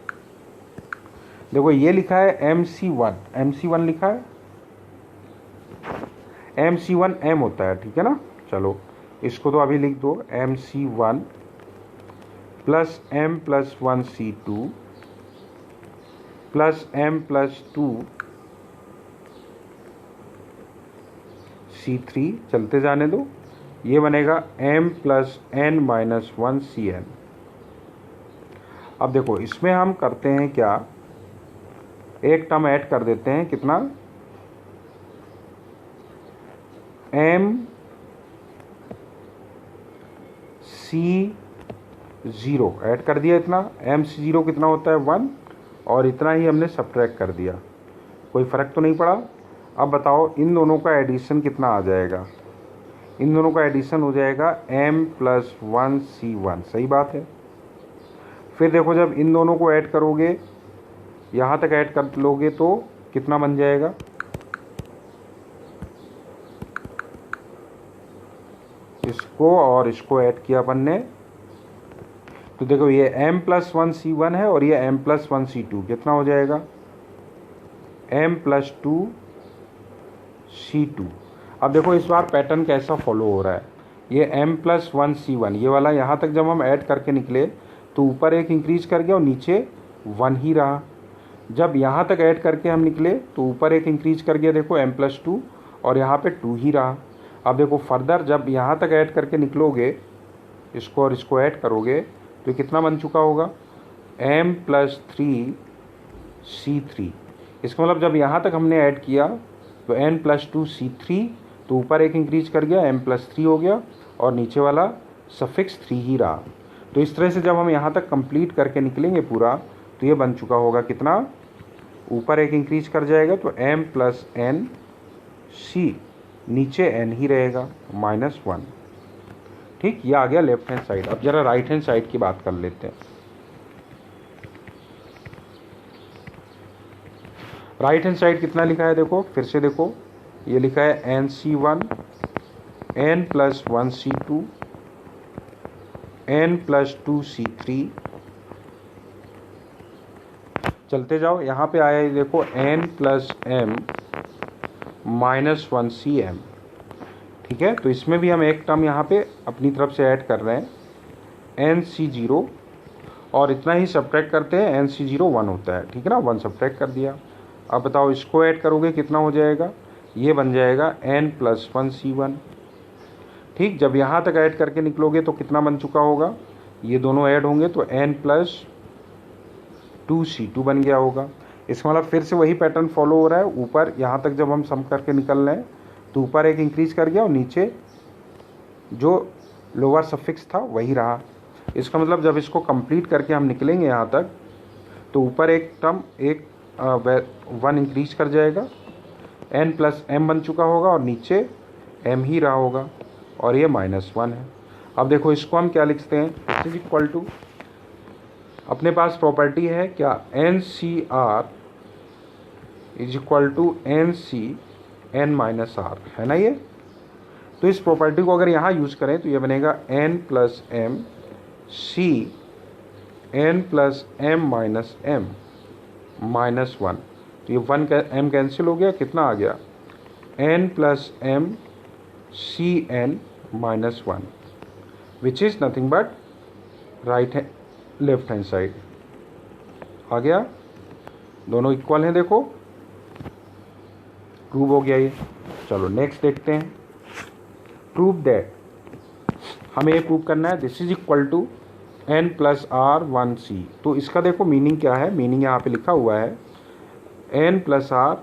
देखो ये लिखा है MC1 लिखा है, MC1 M होता है, ठीक है ना। चलो इसको तो अभी लिख दो, MC1 plus M plus 1C2 plus M plus 2C3, चलते जाने दो, ये बनेगा M plus N minus 1CN। अब देखो इसमें हम करते हैं क्या, एक टर्म ऐड कर देते हैं, कितना, MC0 ऐड कर दिया, इतना MC0 कितना होता है 1, और इतना ही हमने सब्ट्रैक्ट कर दिया, कोई फ़र्क तो नहीं पड़ा। अब बताओ इन दोनों का एडिशन कितना आ जाएगा, इन दोनों का एडिशन हो जाएगा m+1c1, सही बात है। फिर देखो जब इन दोनों को ऐड करोगे, यहाँ तक ऐड कर लोगे तो कितना बन जाएगा, इसको और इसको ऐड किया अपन ने, तो देखो ये m+1c1 है और ये m+1c2, कितना हो जाएगा m+2c2। अब देखो इस बार पैटर्न कैसा फॉलो हो रहा है, ये m+1c1 ये वाला यहाँ तक जब हम ऐड करके निकले तो ऊपर एक इंक्रीज कर गया और नीचे 1 ही रहा। जब यहाँ तक ऐड करके हम निकले तो ऊपर एक इंक्रीज कर गया, देखो m+2 और यहाँ पे 2 ही रहा। अब देखो फर्दर जब यहाँ तक ऐड करके निकलोगे, इसको और इसको ऐड करोगे तो कितना बन चुका होगा m+3c3। इसका मतलब जब यहाँ तक हमने ऐड किया तो n+2c3, तो ऊपर एक इंक्रीज कर गया m+3 हो गया और नीचे वाला सफिक्स 3 ही रहा। तो इस तरह से जब हम यहाँ तक कंप्लीट करके निकलेंगे पूरा, तो ये बन चुका होगा कितना, ऊपर एक इंक्रीज कर जाएगा तो m+n(c), नीचे n ही रहेगा -1। ठीक, ये आ गया लेफ्ट हैंड साइड। अब जरा राइट हैंड साइड की बात कर लेते हैं। राइट हैंड साइड कितना लिखा है, देखो फिर से देखो, ये लिखा है nc1 n+1c2 n+2c3। चलते जाओ, यहाँ पे आया है देखो n+m-1cm। ठीक है, तो इसमें भी हम एक टर्म यहाँ पे अपनी तरफ से ऐड कर रहे हैं nc0, और इतना ही सब्ट्रैक्ट करते हैं, nc0 1 होता है, ठीक है ना, 1 सब्ट्रैक्ट कर दिया। अब बताओ इसको ऐड करोगे कितना हो जाएगा, ये बन जाएगा n+1c1। ठीक, जब यहाँ तक ऐड करके निकलोगे तो कितना बन चुका होगा, ये दोनों ऐड होंगे तो n+2c2 बन गया होगा। इसका मतलब फिर से वही पैटर्न फॉलो हो रहा है, ऊपर यहाँ तक जब हम सम करके निकल रहे हैं तो ऊपर एक इंक्रीज कर गया और नीचे जो लोअर सफिक्स था वही रहा। इसका मतलब जब इसको कंप्लीट करके हम निकलेंगे यहाँ तक तो ऊपर एक टर्म एक 1 इंक्रीज कर जाएगा, n+m बन चुका होगा और नीचे m ही रहा होगा और ये -1 है। अब देखो इसको हम क्या लिखते हैं, दिस इज इक्वल टू, अपने पास प्रॉपर्टी है क्या, NCR is equal to NCn-r, है ना ये। तो इस प्रॉपर्टी को अगर यहाँ यूज़ करें तो ये बनेगा n+m(c) n+m-m-1। तो ये 1 m कैंसिल हो गया, कितना आ गया n+m(cn-1), which is nothing but left hand side आ गया। दोनों इक्वल हैं, देखो प्रूव हो गया ये। चलो नेक्स्ट देखते हैं, प्रूव दैट, हमें ये प्रूव करना है this is equal to n+r(1c). तो इसका देखो मीनिंग क्या है, मीनिंग यहाँ पे लिखा हुआ है n+r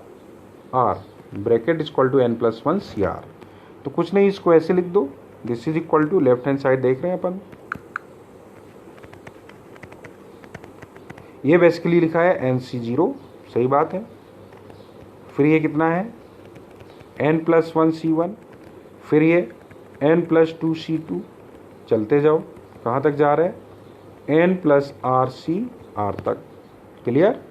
bracket is equal to n+1cr। तो कुछ नहीं, इसको ऐसे लिख दो, this is equal to, left hand side देख रहे हैं अपन, ये बेसिकली लिखा है nc0, सही बात है। फिर ये कितना है n+1c1, फिर ये n+2c2, चलते जाओ कहाँ तक जा रहे हैं, n+rcr तक, क्लियर।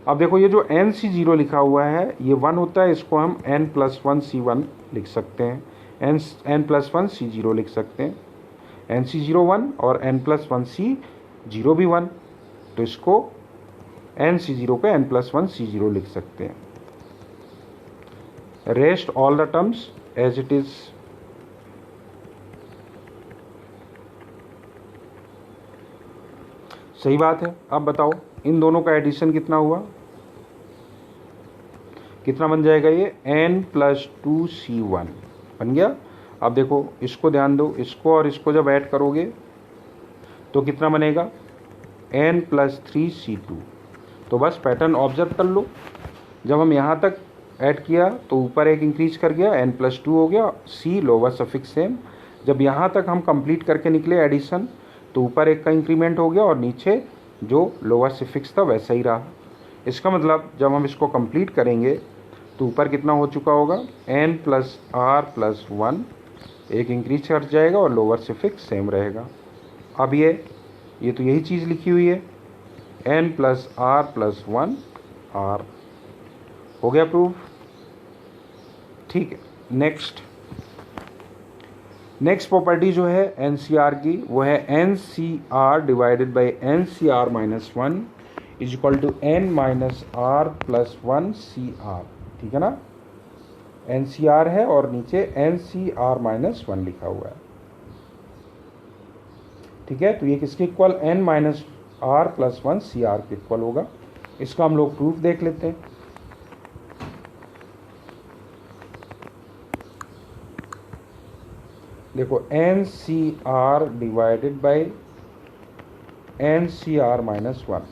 अब देखो ये जो nc0 लिखा हुआ है ये 1 होता है, इसको हम n+1c1 लिख सकते हैं, n+1c0 लिख सकते हैं, nc0 1 और n+1c0 भी 1, तो इसको nc0 पे n+1c0 लिख सकते हैं। Rest all the terms as it is. सही बात है। अब बताओ इन दोनों का एडिशन कितना हुआ, कितना बन जाएगा, ये n+2c1 बन गया। अब देखो इसको ध्यान दो, इसको और इसको जब ऐड करोगे तो कितना बनेगा n+3c2। तो बस पैटर्न ऑब्जर्व कर लो, जब हम यहाँ तक ऐड किया तो ऊपर एक इंक्रीज कर गया, n+2 हो गया, c लोअर सफिक्स सेम। जब यहाँ तक हम कंप्लीट करके निकले एडिशन तो ऊपर एक का इंक्रीमेंट हो गया और नीचे जो लोअर सफिक्स था वैसा ही रहा। इसका मतलब जब हम इसको कंप्लीट करेंगे तो ऊपर कितना हो चुका होगा n+r+1 एक इंक्रीज कर जाएगा और लोअर सफिक्स सेम रहेगा। अब ये तो यही चीज़ लिखी हुई है, n plus R plus 1 R. हो गया प्रूफ। ठीक है, नेक्स्ट प्रॉपर्टी जो है NCR की, वो है NCR divided by NCR minus 1 is equal to n minus R plus 1 CR। ठीक है ना, NCR है और नीचे NCR माइनस 1 लिखा हुआ है। ठीक है, तो ये किसके equal, n minus R plus 1 CR के इक्वल होगा। इसका हम लोग प्रूफ देख लेते हैं। देखो NCR divided by NCR minus 1,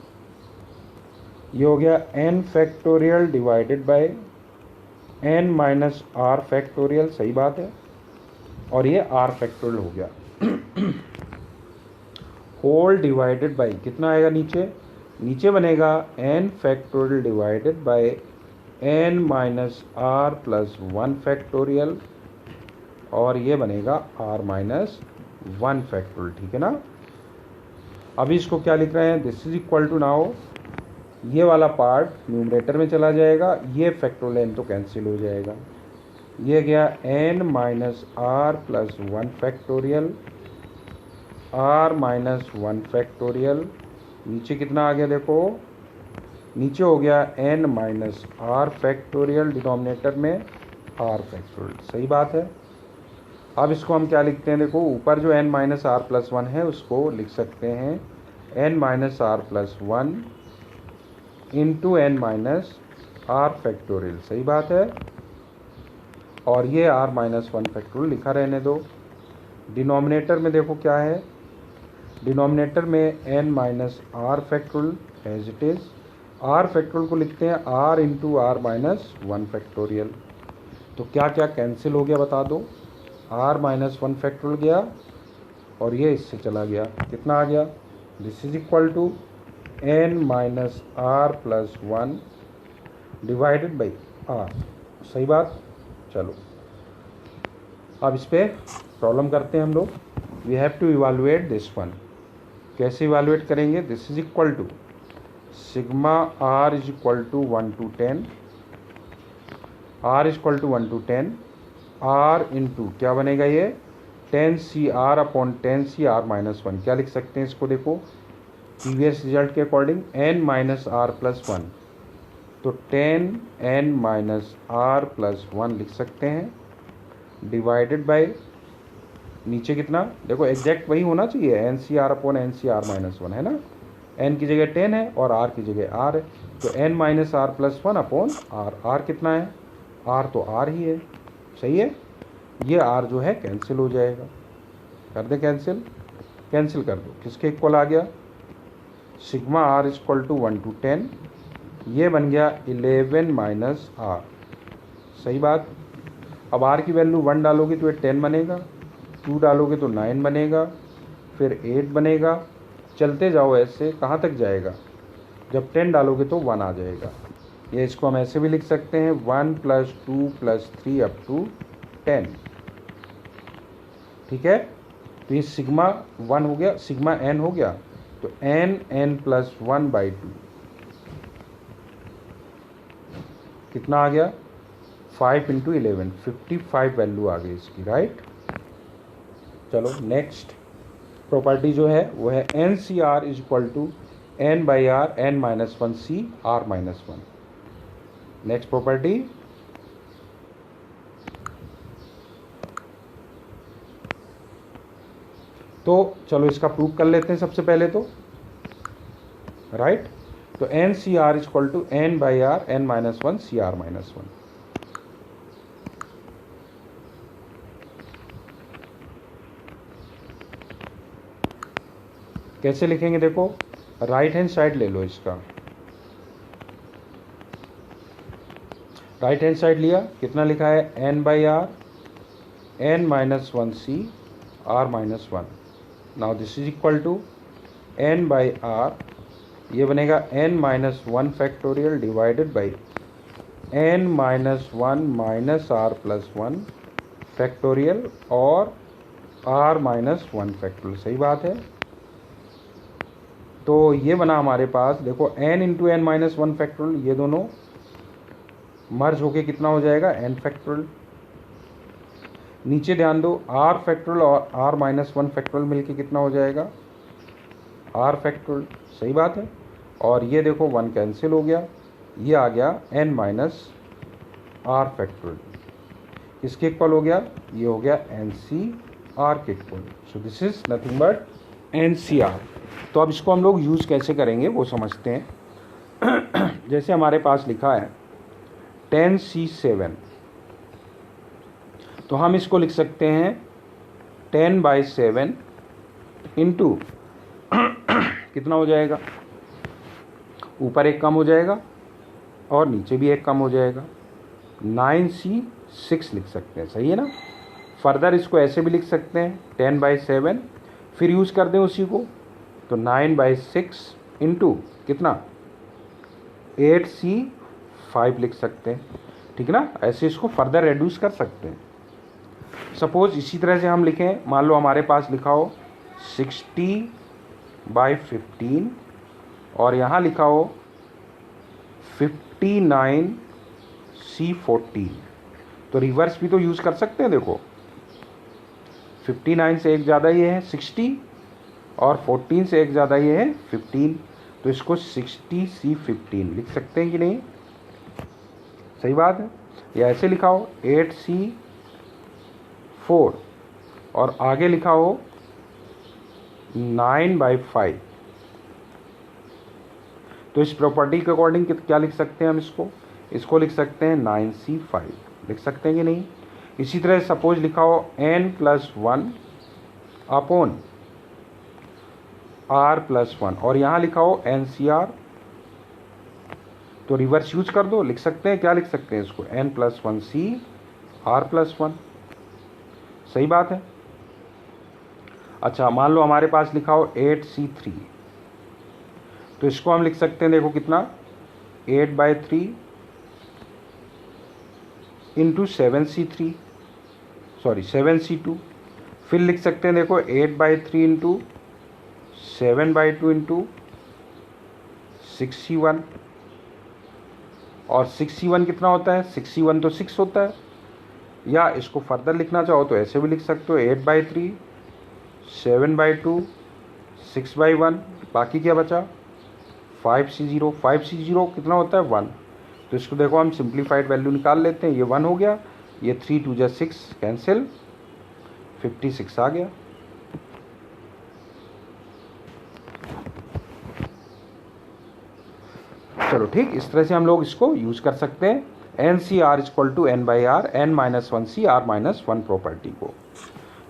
ये हो गया n factorial divided by n minus R factorial, सही बात है, और ये r फैक्टोरियल हो गया। होल डिवाइडेड बाई कितना आएगा, नीचे बनेगा n factorial divided by n minus R plus 1 factorial, और ये बनेगा r माइनस 1 फैक्टोरियल। ठीक है ना, अभी इसको क्या लिख रहे हैं, this is equal to, now ये वाला पार्ट न्यूमरेटर में चला जाएगा, ये फैक्टोरियल n तो कैंसिल हो जाएगा, ये गया n minus R plus 1 factorial, r minus 1 factorial, नीचे कितना आ गया, देखो नीचे हो गया n minus R factorial, denominator में r फैक्टोरियल, सही बात है। अब इसको हम क्या लिखते हैं, देखो ऊपर जो n माइनस आर प्लस 1 है उसको लिख सकते हैं n minus R plus 1 into n minus R factorial, सही बात है, और ये r माइनस 1 फैक्टोरियल लिखा रहने दो। डिनोमिनेटर में देखो क्या है, डिनोमिनेटर में n minus R factorial as it is, r factorial को लिखते हैं r into R minus 1 factorial. तो क्या क्या कैंसिल हो गया बता दो, r माइनस 1 फैक्टोरियल गया और ये इससे चला गया, कितना आ गया, this is equal to n minus R plus 1 divided by r, सही बात। चलो अब इस पर प्रॉब्लम करते हैं हम लोग। We have to evaluate this one. कैसे इवेलुएट करेंगे, this is equal to sigma r is equal to 1 to 10, r is equal to 1 to 10, r into क्या बनेगा ये 10CR अपॉन 10CR माइनस 1। क्या लिख सकते हैं इसको, देखो प्रीवियस रिजल्ट के according n minus R plus 1, तो 10n माइनस आर प्लस 1 लिख सकते हैं, डिवाइडेड बाय नीचे कितना, देखो एग्जैक्ट वही होना चाहिए, NCR अपॉन NCR माइनस 1 है ना, n की जगह 10 है और r की जगह r है, तो n minus R plus 1 upon r, r कितना है, r तो r ही है, सही है। ये r जो है कैंसिल हो जाएगा, कर दे कैंसिल कर दो, किसके इक्वल आ गया, sigma r is equal to 1 to 10, ये बन गया 11 माइनस आर, सही बात। अब r की वैल्यू 1 डालोगे तो ये 10 बनेगा, 2 डालोगे तो 9 बनेगा, फिर 8 बनेगा, चलते जाओ ऐसे कहाँ तक जाएगा, जब 10 डालोगे तो 1 आ जाएगा। ये इसको हम ऐसे भी लिख सकते हैं 1 प्लस 2 प्लस 3 अप टू 10, ठीक है। तो ये सिग्मा 1 हो गया, सिग्मा n हो गया, तो n प्लस 1 बाई 2 कितना आ गया, 5 इंटू 11, 55 वैल्यू आ गई इसकी, राइट। चलो नेक्स्ट प्रॉपर्टी जो है वो है NCR is equal to n by R n minus 1 C r minus 1। Next property, तो चलो इसका प्रूफ कर लेते हैं सबसे पहले तो, राइट। तो NCR is equal to n by R n minus 1 CR minus 1। कैसे लिखेंगे, देखो राइट हैंड साइड ले लो इसका, राइट हैंड साइड लिया, कितना लिखा है n by R n minus 1 C r minus 1। Now this is equal to n by R, ये बनेगा n minus 1 factorial divided by n minus 1 minus r plus 1 factorial और r minus 1 factorial. सही बात है। तो ये बना हमारे पास, देखो n into N minus 1 factorial, ये दोनों मर्ज होके कितना हो जाएगा, n फैक्टोरियल। नीचे ध्यान दो, r फैक्टोरियल और r माइनस 1 फैक्टोरियल मिलके कितना हो जाएगा, r फैक्टोरियल। सही बात है। और ये देखो 1 कैंसिल हो गया, ये आ गया n माइनस r फैक्टोरियल। किसके इक्वल हो गया, ये हो गया NCR के equal. So this is nothing but NCR। तो अब इसको हम लोग यूज़ कैसे करेंगे वो समझते हैं। जैसे हमारे पास लिखा है 10C7, तो हम इसको लिख सकते हैं 10/7 इंटू कितना हो जाएगा, ऊपर एक कम हो जाएगा और नीचे भी एक कम हो जाएगा, 9C6 लिख सकते हैं। सही है ना। फर्दर इसको ऐसे भी लिख सकते हैं 10/7, फिर यूज़ कर दें उसी को, तो 9/6 इंटू कितना 8C5 लिख सकते हैं। ठीक है ना। ऐसे इसको फर्दर रेड्यूस कर सकते हैं। सपोज इसी तरह से हम लिखें, मान लो हमारे पास लिखा हो 60/15 और यहाँ लिखा हो 59C14, तो रिवर्स भी तो यूज़ कर सकते हैं। देखो 59 से एक ज़्यादा ये है 60 और 14 से एक ज़्यादा ये है 15, तो इसको 60C15 लिख सकते हैं कि नहीं। सही बात है। या ऐसे लिखा हो 8C4 और आगे लिखा हो 9/5, तो इस प्रॉपर्टी के अकॉर्डिंग क्या लिख सकते हैं हम इसको लिख सकते हैं 9C5 लिख सकते हैं कि नहीं। इसी तरह सपोज लिखा हो n+1 अपॉन r+1 और यहाँ लिखा हो NCR, तो रिवर्स यूज कर दो, लिख सकते हैं, क्या लिख सकते हैं इसको, n+1C r+1। सही बात है। अच्छा मान लो हमारे पास लिखा हो 8C3, तो इसको हम लिख सकते हैं, देखो कितना 8/3 इंटू 7C3 सॉरी 7C2, फिर लिख सकते हैं देखो 8/3 इंटू 7/2 इंटू 6C1, और 6C1 कितना होता है, 6C1 तो 6 होता है। या इसको फर्दर लिखना चाहो तो ऐसे भी लिख सकते हो 8/3 7/2 6/1, बाकी क्या बचा 5C0, 5C0 कितना होता है 1, तो इसको देखो हम सिंप्लीफाइड वैल्यू निकाल लेते हैं, ये 1 हो गया, ये 3 2 6 कैंसिल, 56 आ गया। चलो ठीक, इस तरह से हम लोग इसको यूज कर सकते हैं NCR = n/r n-1C r-1 property को।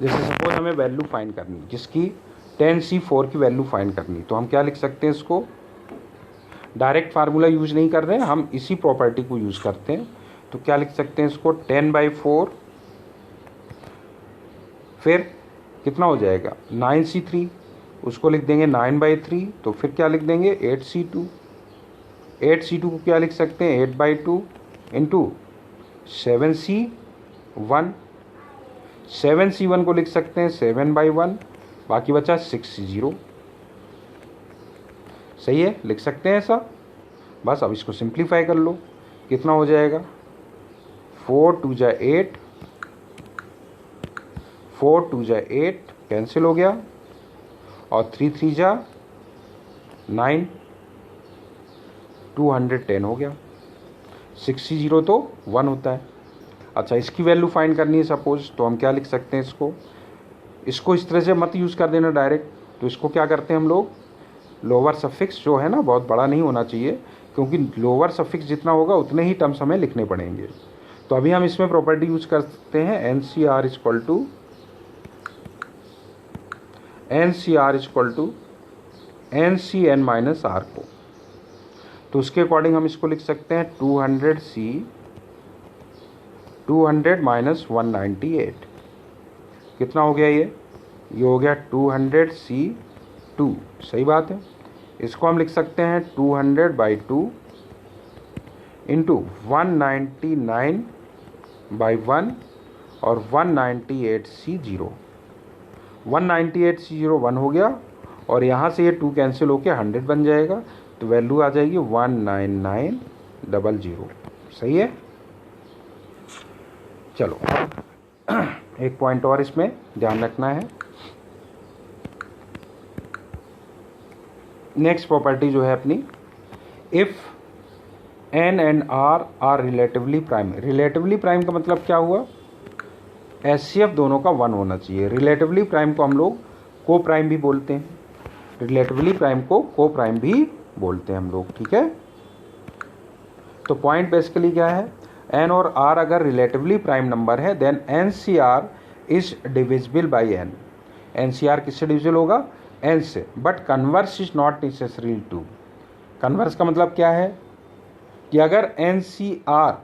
जैसे सपोज हमें वैल्यू फाइंड करनी, जिसकी 10C4 की वैल्यू फाइंड करनी, तो हम क्या लिख सकते हैं, इसको डायरेक्ट फार्मूला यूज नहीं कर रहे हैं, हम इसी प्रॉपर्टी को यूज करते हैं। तो क्या लिख सकते हैं इसको 10/4, फिर कितना हो जाएगा 9C3, उसको लिख देंगे 9/3, तो फिर क्या लिख देंगे 8C2, 8C2 को क्या लिख सकते हैं 8/2 इंटू 7C1, 7C1 को लिख सकते हैं 7/1, बाकी बचा 6C0। सही है, लिख सकते हैं ऐसा। बस अब इसको सिंप्लीफाई कर लो, कितना हो जाएगा 4 2 8, 4 2 8 कैंसिल हो गया, और 3 3 9, 210 हो गया। 6C0 तो 1 होता है। अच्छा इसकी वैल्यू फाइंड करनी है सपोज, तो हम क्या लिख सकते हैं इसको इस तरह से मत यूज़ कर देना डायरेक्ट, तो इसको क्या करते हैं हम लोग, लोअर सफिक्स जो है ना बहुत बड़ा नहीं होना चाहिए, क्योंकि लोअर सफिक्स जितना होगा उतने ही टर्म्स हमें लिखने पड़ेंगे। तो अभी हम इसमें प्रॉपर्टी यूज करते हैं NCR = NCn-r को, तो उसके अकॉर्डिंग हम इसको लिख सकते हैं 200C 200 - 198, कितना हो गया ये हो गया 200C2। सही बात है। इसको हम लिख सकते हैं 200/2 इंटू 199/1 और 198C0, 198C0 1 हो गया और यहाँ से ये 2 कैंसिल होके 100 बन जाएगा, तो वैल्यू आ जाएगी 19900। सही है। चलो एक पॉइंट और इसमें ध्यान रखना है। नेक्स्ट प्रॉपर्टी जो है अपनी, if N and R are relatively prime. Relatively prime का मतलब क्या हुआ, एचसीएफ दोनों का 1 होना चाहिए। रिलेटिवली प्राइम को हम लोग को प्राइम भी बोलते हैं, रिलेटिवली प्राइम को को प्राइम भी बोलते हैं हम लोग, ठीक है। तो पॉइंट बेसिकली क्या है, एन और आर अगर रिलेटिवली प्राइम नंबर है then N C R is divisible by N. N C R किससे डिविजिबल होगा, एन से, but converse is not necessary to. Converse का मतलब क्या है कि अगर एन सी आर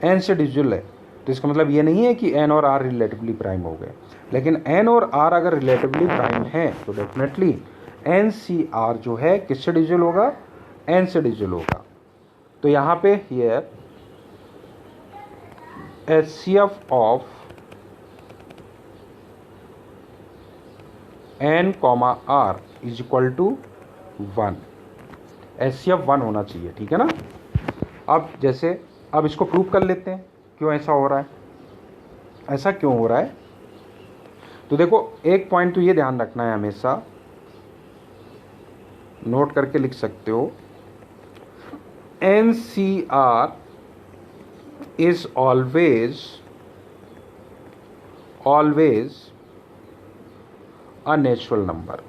एन से डिविजिबल है तो इसका मतलब ये नहीं है कि एन और आर रिलेटिवली प्राइम हो गए, लेकिन एन और आर अगर रिलेटिवली प्राइम है तो डेफिनेटली एन सी आर जो है किससे डिविजिबल होगा, एन से डिविजिबल होगा। तो यहाँ पे here HCF of n comma R is equal to 1। HCF 1 होना चाहिए, ठीक है ना। अब जैसे अब इसको प्रूव कर लेते हैं क्यों ऐसा हो रहा है, ऐसा क्यों हो रहा है। तो देखो एक पॉइंट तो ये ध्यान रखना है, हमेशा नोट करके लिख सकते हो, NCR is always a natural number।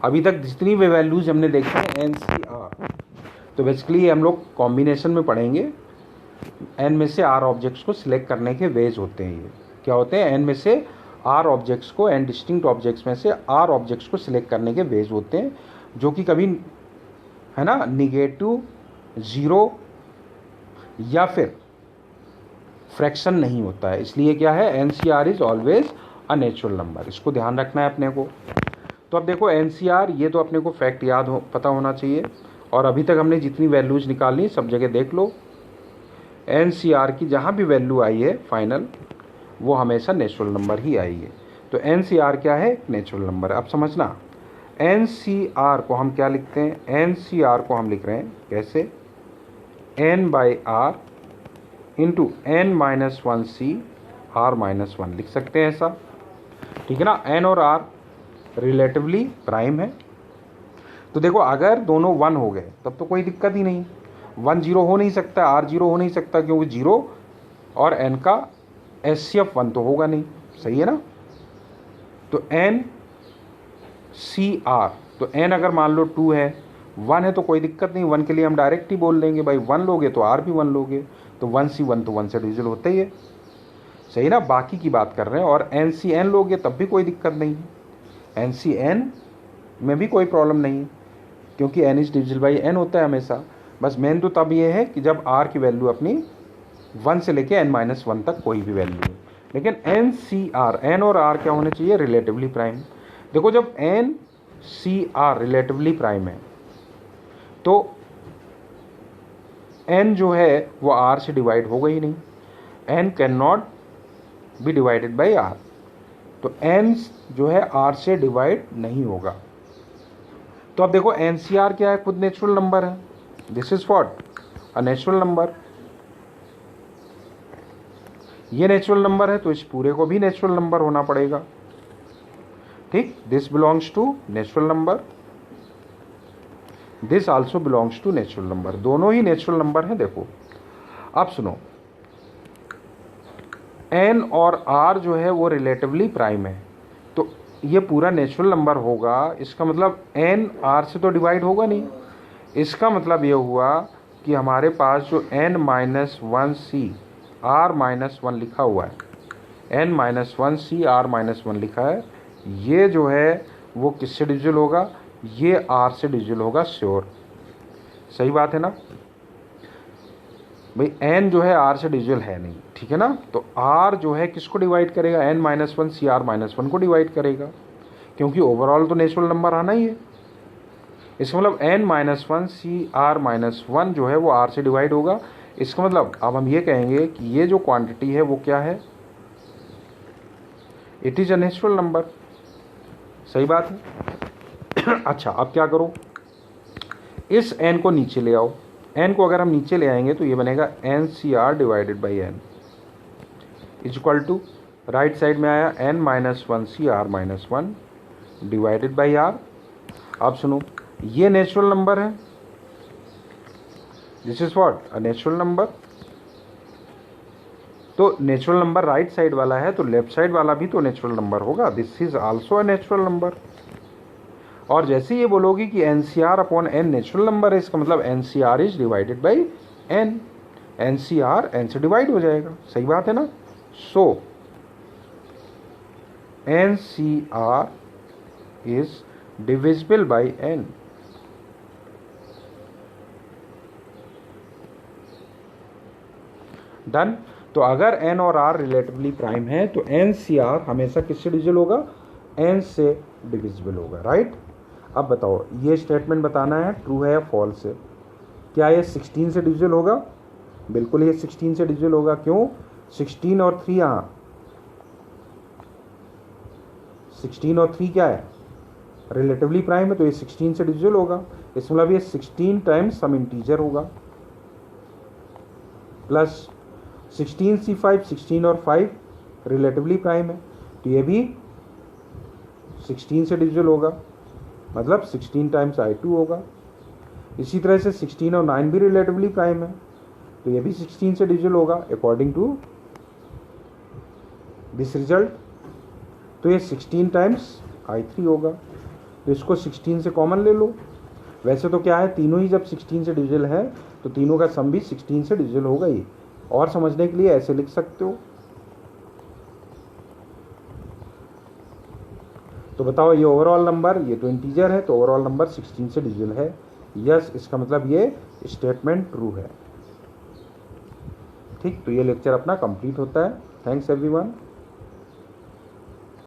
अभी तक जितनी भी वैल्यूज हमने देखी हैं NCR, तो बेसिकली हम लोग कॉम्बिनेशन में पढ़ेंगे। n में से r ऑब्जेक्ट्स को सिलेक्ट करने के वेज होते हैं। ये क्या होते हैं, n में से r ऑब्जेक्ट्स को, n डिस्टिंक्ट ऑब्जेक्ट्स में से r ऑब्जेक्ट्स को सिलेक्ट करने के वेज होते हैं, जो कि कभी है ना निगेटिव, ज़ीरो या फिर फ्रैक्शन नहीं होता है। इसलिए क्या है, NCR is always a natural number. इसको ध्यान रखना है अपने को। तो अब देखो NCR, ये तो अपने को फैक्ट पता होना चाहिए, और अभी तक हमने जितनी वैल्यूज निकाली सब जगह देख लो, NCR की जहाँ भी वैल्यू आई है फाइनल, वो हमेशा नेचुरल नंबर ही आई है। तो NCR क्या है, नेचुरल नंबर। अब समझना, NCR को हम क्या लिखते हैं, NCR को हम लिख रहे हैं कैसे, n/r इंटू n-1c r-1 लिख सकते हैं ऐसा, ठीक है ना। n और r रिलेटिवली प्राइम है, तो देखो अगर दोनों 1 हो गए तब तो कोई दिक्कत ही नहीं, 1 0 हो नहीं सकता, r 0 हो नहीं सकता, क्योंकि 0 और n का HCF 1 तो होगा नहीं, सही है ना। तो NCR, तो n अगर मान लो 2 है, 1 है तो कोई दिक्कत नहीं, 1 के लिए हम डायरेक्ट ही बोल देंगे भाई 1 लोगे तो r भी 1 लोगे, तो 1C1 तो 1 से डिविजिबल होता ही है, सही ना। बाकी की बात कर रहे हैं। और NCN लोगे तब भी कोई दिक्कत नहीं है, NCN में भी कोई प्रॉब्लम नहीं है, क्योंकि n is divisible by n होता है हमेशा। बस मेन तो तब ये है कि जब r की वैल्यू अपनी 1 से लेके n-1 तक कोई भी वैल्यू है। लेकिन NCR, n और r क्या होने चाहिए, रिलेटिवली प्राइम। देखो जब NCR रिलेटिवली प्राइम है तो n जो है वो r से डिवाइड होगा ही नहीं, n can not be divided by r, तो n जो है r से डिवाइड नहीं होगा। तो अब देखो NCR क्या है, खुद नेचुरल नंबर है, this is what, a natural number. ये नेचुरल नंबर है तो इस पूरे को भी नेचुरल नंबर होना पड़ेगा, ठीक। This belongs to natural number, this also belongs to natural number, दोनों ही नेचुरल नंबर हैं। देखो अब सुनो, n और r जो है वो रिलेटिवली प्राइम है, तो ये पूरा नेचुरल नंबर होगा, इसका मतलब n r से तो डिवाइड होगा नहीं। इसका मतलब ये हुआ कि हमारे पास जो n-1c r-1 लिखा हुआ है, n-1c r-1 लिखा है, ये जो है वो किससे डिविजिबल होगा, ये r से डिविजिबल होगा, श्योर, सही बात है ना भाई। n जो है r से डिविजिबल है नहीं, ठीक है ना। तो r जो है किसको डिवाइड करेगा, n-1 c r-1 को डिवाइड करेगा, क्योंकि ओवरऑल तो नेचुरल नंबर आना ही है। इसका मतलब n-1 c r-1 जो है वो r से डिवाइड होगा, इसका मतलब अब हम ये कहेंगे कि ये जो क्वांटिटी है वो क्या है, it is a natural number. सही बात है। अच्छा, अब क्या करो, इस n को नीचे ले आओ। n को अगर हम नीचे ले आएंगे तो ये बनेगा NCR divided by n is equal to, right side में आया n minus 1CR-1 divided by r। अब सुनो, ये नेचुरल नंबर है, this is what, a natural number. तो नेचुरल नंबर राइट साइड वाला है तो लेफ्ट साइड वाला भी तो नेचुरल नंबर होगा, this is also a natural number. और जैसे ये बोलोगी कि NCR/n नेचुरल नंबर है, इसका मतलब NCR is divided by n, NCR n से डिवाइड हो जाएगा। सही बात है ना। सो NCR is divisible by n। Done. तो अगर n और r रिलेटिवली प्राइम है तो NCR हमेशा किससे डिविजिबल होगा, n से डिविजिबल होगा, राइट। अब बताओ, ये स्टेटमेंट बताना है ट्रू है या फॉल्स है। क्या ये 16 से डिविजिबल होगा? बिल्कुल ये 16 से डिविजिबल होगा। क्यों? 16 और 3 यहाँ, 16 और 3 क्या है, रिलेटिवली प्राइम है, तो ये 16 से डिविजिबल होगा। इसमें मतलब ये 16 टाइम्स सम इंटीजर होगा, प्लस 16C5, 16 और 5 रिलेटिवली प्राइम है, तो ये भी 16 से डिविजिबल होगा, मतलब 16 टाइम्स I2 होगा। इसी तरह से 16 और 9 भी रिलेटिवली प्राइम है, तो ये भी 16 से डिविजिबल होगा अकॉर्डिंग टू दिस रिजल्ट। तो ये 16 टाइम्स I3 होगा, तो इसको 16 से कॉमन ले लो। वैसे तो क्या है, तीनों ही जब 16 से डिविजिबल है तो तीनों का सम भी 16 से डिविजिबल होगा ही। और समझने के लिए ऐसे लिख सकते हो। तो बताओ, ये ओवरऑल नंबर, ये तो इंटीजर है, तो ओवरऑल नंबर 16 से डिविजिबल है। यस, इसका मतलब ये स्टेटमेंट ट्रू है। ठीक, तो ये लेक्चर अपना कंप्लीट होता है। Thanks everyone.